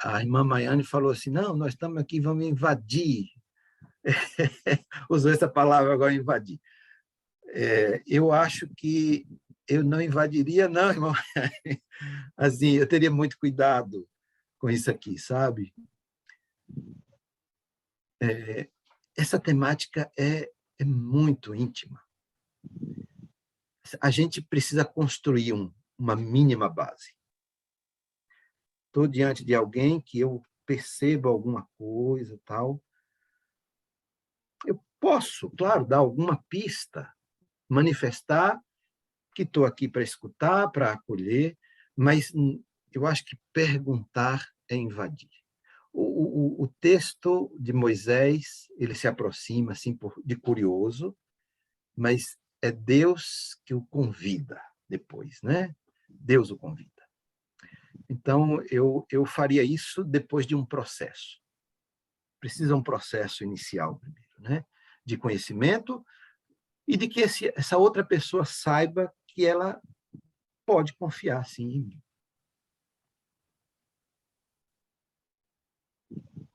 [SPEAKER 5] a irmã Maiane falou assim, não, nós estamos aqui, vamos invadir. Usou essa palavra agora, invadir. Eu acho que eu não invadiria, não, irmão. Assim, eu teria muito cuidado com isso aqui, sabe? Essa temática é muito íntima. A gente precisa construir uma mínima base. Estou diante de alguém que eu percebo alguma coisa, tal. Eu posso, claro, dar alguma pista, manifestar que estou aqui para escutar, para acolher, mas eu acho que perguntar é invadir. O texto de Moisés, ele se aproxima assim de curioso, mas é Deus que o convida depois, né? Deus o convida. Então, eu faria isso depois de um processo. Precisa um processo inicial primeiro, né? De conhecimento e de que essa outra pessoa saiba que ela pode confiar, sim, em mim.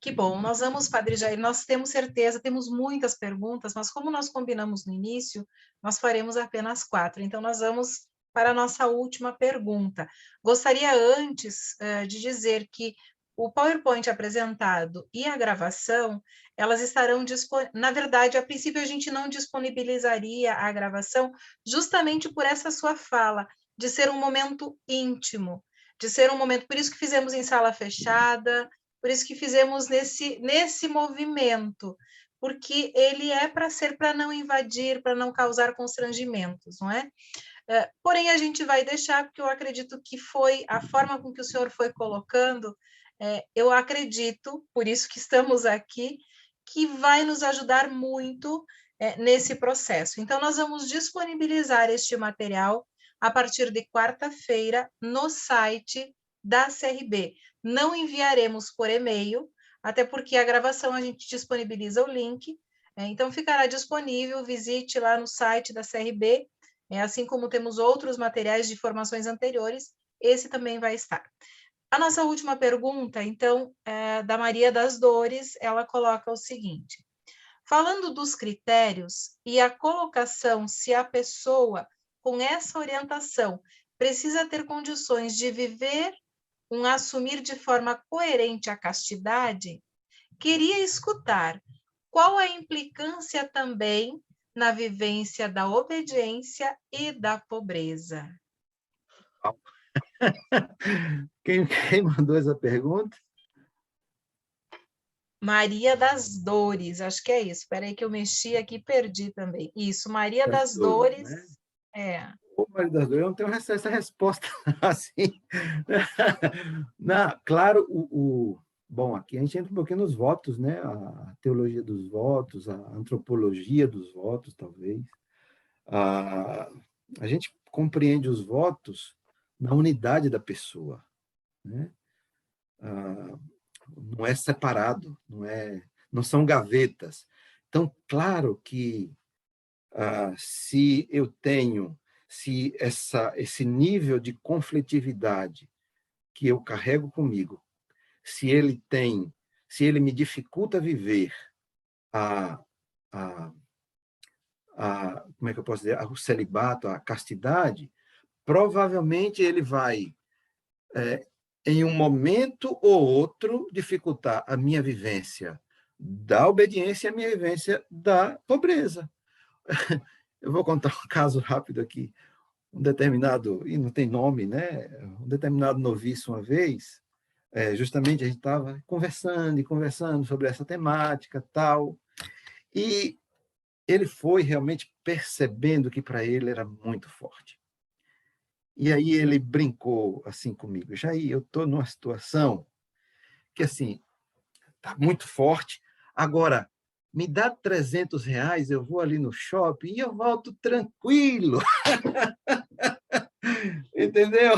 [SPEAKER 1] Que bom, nós vamos, Padre Jair, nós temos certeza, temos muitas perguntas, mas como nós combinamos no início, nós faremos apenas 4, então nós vamos para a nossa última pergunta. Gostaria antes de dizer que o PowerPoint apresentado e a gravação, elas estarão disponíveis, na verdade, a princípio a gente não disponibilizaria a gravação justamente por essa sua fala, de ser um momento íntimo, de ser um momento, por isso que fizemos em sala fechada, por isso que fizemos nesse movimento, porque ele é para ser para não invadir, para não causar constrangimentos, não é? Porém, a gente vai deixar, porque eu acredito que foi a forma com que o senhor foi colocando, eu acredito, por isso que estamos aqui, que vai nos ajudar muito nesse processo. Então, nós vamos disponibilizar este material a partir de quarta-feira no site da CRB. Não enviaremos por e-mail, até porque a gravação a gente disponibiliza o link, então ficará disponível, visite lá no site da CRB, assim como temos outros materiais de formações anteriores, esse também vai estar. A nossa última pergunta, então, da Maria das Dores, ela coloca o seguinte: falando dos critérios e a colocação se a pessoa com essa orientação precisa ter condições de viver assumir de forma coerente a castidade, queria escutar qual a implicância também na vivência da obediência e da pobreza.
[SPEAKER 5] Quem mandou essa pergunta?
[SPEAKER 1] Maria das Dores, acho que é isso. Espera aí que eu mexi aqui e perdi também. Isso, Maria das Dores.
[SPEAKER 5] Né? Maria das Dores, eu não tenho essa resposta assim. Claro, bom, aqui a gente entra um pouquinho nos votos, né? A teologia dos votos, a antropologia dos votos, talvez. A gente compreende os votos na unidade da pessoa, né? Não é separado, não são gavetas. Então, claro que se esse nível de conflitividade que eu carrego comigo, se ele me dificulta viver como é que eu posso dizer, o celibato, a castidade, provavelmente ele vai, em um momento ou outro, dificultar a minha vivência da obediência e a minha vivência da pobreza. Eu vou contar um caso rápido aqui. Um determinado, e não tem nome, né? Um determinado noviço uma vez, justamente a gente estava conversando sobre essa temática, tal, e ele foi realmente percebendo que para ele era muito forte. E aí ele brincou assim comigo, Jair, eu estou numa situação que, assim, está muito forte, agora, me dá R$300, eu vou ali no shopping e eu volto tranquilo. Entendeu?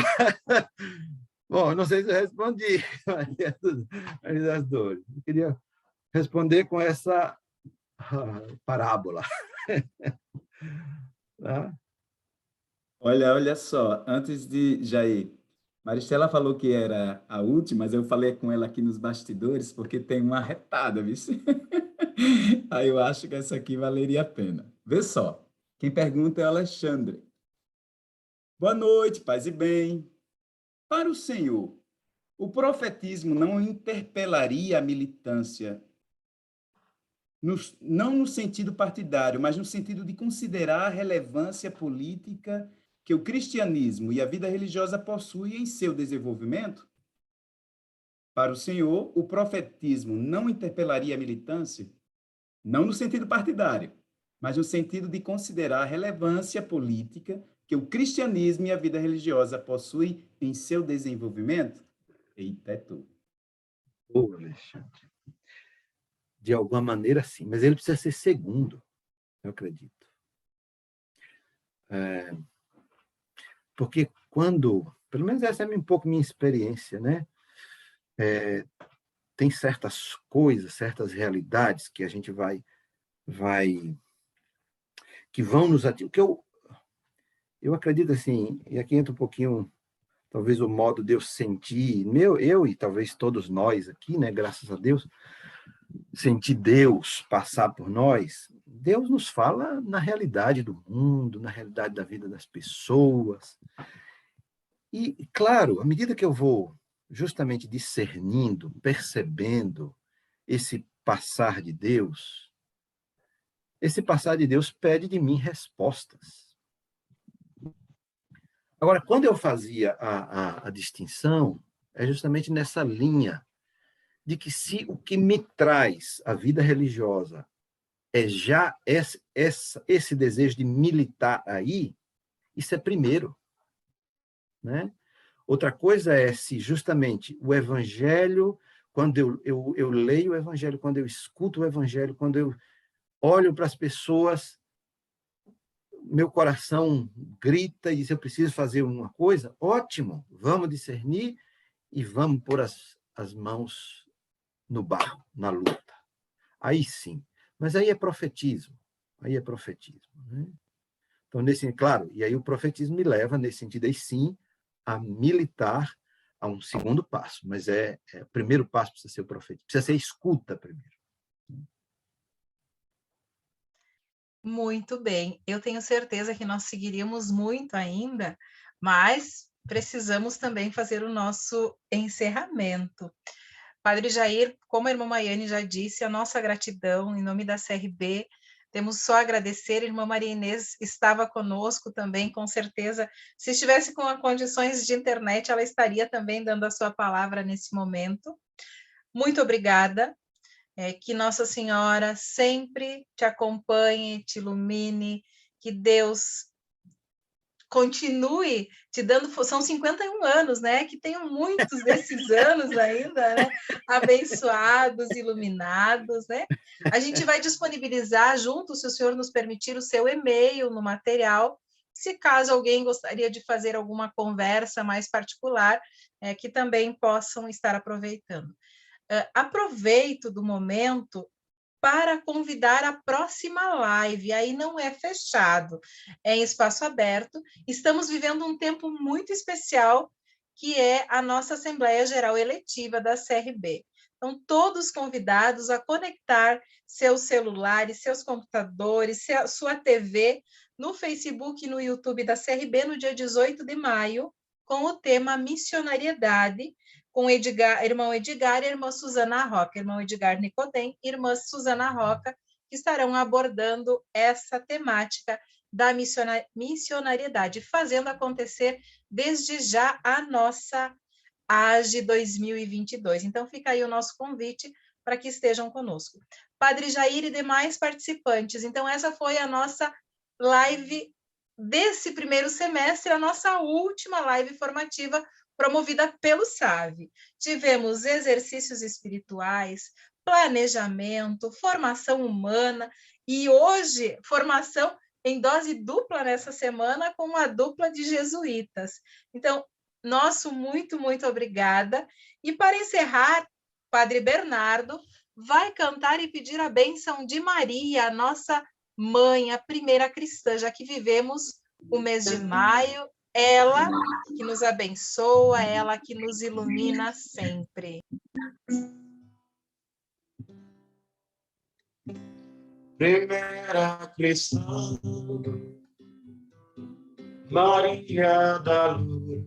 [SPEAKER 5] Bom, não sei se eu respondi, mas das dores. Eu queria responder com essa parábola. Tá?
[SPEAKER 6] Olha só, antes de Jair, Maristela falou que era a última, mas eu falei com ela aqui nos bastidores, porque tem uma retada, viu? Aí eu acho que essa aqui valeria a pena. Vê só, quem pergunta é o Alexandre. Boa noite, paz e bem. Para o senhor, o profetismo não interpelaria a militância, não no sentido partidário, mas no sentido de considerar a relevância política que o cristianismo e a vida religiosa possuem em seu desenvolvimento? Para o senhor, o profetismo não interpelaria a militância, não no sentido partidário, mas no sentido de considerar a relevância política que o cristianismo e a vida religiosa possuem em seu desenvolvimento? Eita, é tudo.
[SPEAKER 5] Ô, Alexandre. De alguma maneira, sim, mas ele precisa ser segundo, eu acredito. Porque quando, pelo menos essa é um pouco minha experiência, né? Tem certas coisas, certas realidades que a gente que vão nos atingir. O que eu acredito assim, e aqui entra um pouquinho, talvez o modo de eu sentir, eu e talvez todos nós aqui, né? Graças a Deus, sentir Deus passar por nós. Deus nos fala na realidade do mundo, na realidade da vida das pessoas. E, claro, à medida que eu vou justamente discernindo, percebendo esse passar de Deus, esse passar de Deus pede de mim respostas. Agora, quando eu fazia a distinção, é justamente nessa linha de que se o que me traz a vida religiosa é já esse desejo de militar aí, isso é primeiro, né? Outra coisa é se justamente o evangelho, quando eu leio o evangelho, quando eu escuto o evangelho, quando eu olho para as pessoas, meu coração grita e diz, eu preciso fazer uma coisa, ótimo, vamos discernir e vamos pôr as mãos no barro, na luta. Aí sim. Mas aí é profetismo. Né? Então, claro, e aí o profetismo me leva, nesse sentido aí sim, a militar a um segundo passo. Mas o primeiro passo precisa ser o profetismo, precisa ser escuta primeiro.
[SPEAKER 1] Muito bem. Eu tenho certeza que nós seguiríamos muito ainda, mas precisamos também fazer o nosso encerramento. Padre Jair, como a irmã Maiane já disse, a nossa gratidão em nome da CRB, temos só a agradecer, a irmã Maria Inês estava conosco também, com certeza, se estivesse com condições de internet, ela estaria também dando a sua palavra nesse momento. Muito obrigada, que Nossa Senhora sempre te acompanhe, te ilumine, que Deus continue te dando, são 51 anos, né, que tenham muitos desses anos ainda, né, abençoados, iluminados, né, a gente vai disponibilizar junto, se o senhor nos permitir, o seu e-mail no material, se caso alguém gostaria de fazer alguma conversa mais particular, que também possam estar aproveitando. Aproveito do momento para convidar a próxima live, aí não é fechado, é em espaço aberto. Estamos vivendo um tempo muito especial, que é a nossa Assembleia Geral Eletiva da CRB. Então, todos convidados a conectar seus celulares, seus computadores, sua TV, no Facebook e no YouTube da CRB, no dia 18 de maio, com o tema Missionariedade, com irmão Edgar e irmã Suzana Roca, irmão Edgar Nicodem e irmã Suzana Roca, que estarão abordando essa temática da missionariedade, fazendo acontecer desde já a nossa AGE 2022. Então, fica aí o nosso convite para que estejam conosco. Padre Jair e demais participantes, então essa foi a nossa live desse primeiro semestre, a nossa última live formativa promovida pelo SAVE. Tivemos exercícios espirituais, planejamento, formação humana e hoje formação em dose dupla nessa semana com uma dupla de jesuítas. Então, nosso muito, muito obrigada. E para encerrar, Padre Bernardo vai cantar e pedir a bênção de Maria, a nossa mãe, a primeira cristã, já que vivemos o mês de maio, ela que nos abençoa, ela que nos ilumina sempre.
[SPEAKER 2] Primeira cristã, Maria da Luz,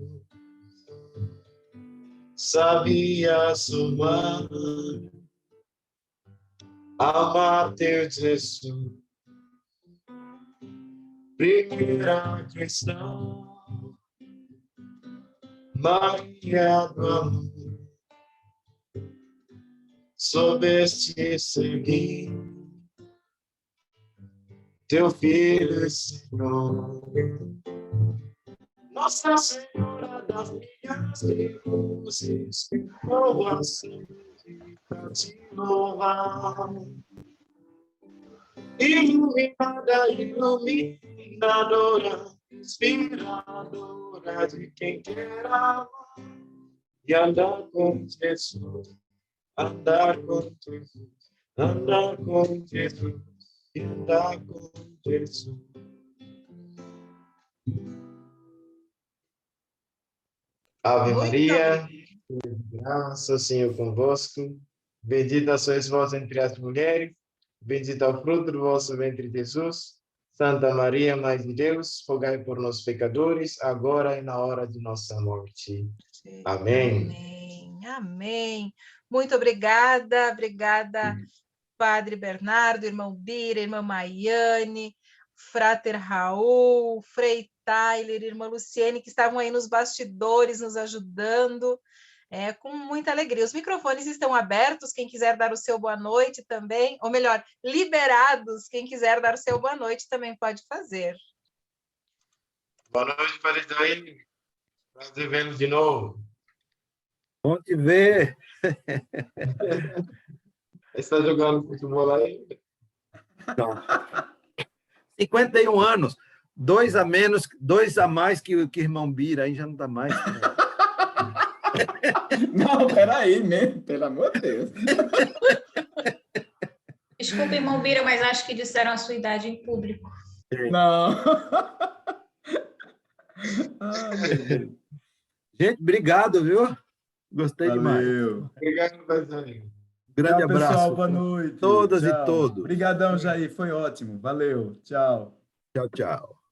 [SPEAKER 2] sabias humana, amar teu Jesus. Primeira cristã, Maria do amor, soubeste seguir teu filho, Senhor. Nossa Senhora das minhas cruzes, louvação para te louvar. Iluminada, iluminadora, inspiradora de quem quer amar e andar com Jesus, andar com Jesus, andar com Jesus e andar com Jesus. Ave Maria, graça, Senhor convosco, bendita sois vós entre as mulheres, bendito é o fruto do vosso ventre, Jesus. Santa Maria, Mãe de Deus, rogai por nós pecadores, agora e na hora de nossa morte. Amém.
[SPEAKER 1] Amém. Amém. Muito obrigada, obrigada, Padre Bernardo, irmão Bira, irmã Maiane, Frater Raul, Frei Tyler, irmã Luciene, que estavam aí nos bastidores nos ajudando, com muita alegria. Os microfones estão abertos, quem quiser dar o seu boa noite também, ou melhor, liberados, quem quiser dar o seu boa noite também pode fazer.
[SPEAKER 2] Boa noite, Padre Daí. Prazer vê-lo de novo.
[SPEAKER 5] Bom te ver.
[SPEAKER 2] Está jogando futebol aí?
[SPEAKER 5] Não. 51 anos. 2 a menos, 2 a mais que o irmão Bira, aí já não dá mais.
[SPEAKER 6] Não, peraí mesmo, pelo amor de Deus.
[SPEAKER 4] Desculpa, irmão Bira, mas acho que disseram a sua idade em público.
[SPEAKER 6] Não. Ai, meu Deus.
[SPEAKER 5] Gente, obrigado, viu? Gostei demais.
[SPEAKER 2] Obrigado, Padre.
[SPEAKER 5] Grande
[SPEAKER 6] Tchau,
[SPEAKER 5] abraço.
[SPEAKER 6] pessoal, boa noite.
[SPEAKER 5] Todas
[SPEAKER 6] Tchau.
[SPEAKER 5] e todos.
[SPEAKER 6] Obrigadão, Jair, foi ótimo. Valeu, tchau.
[SPEAKER 5] Tchau, tchau.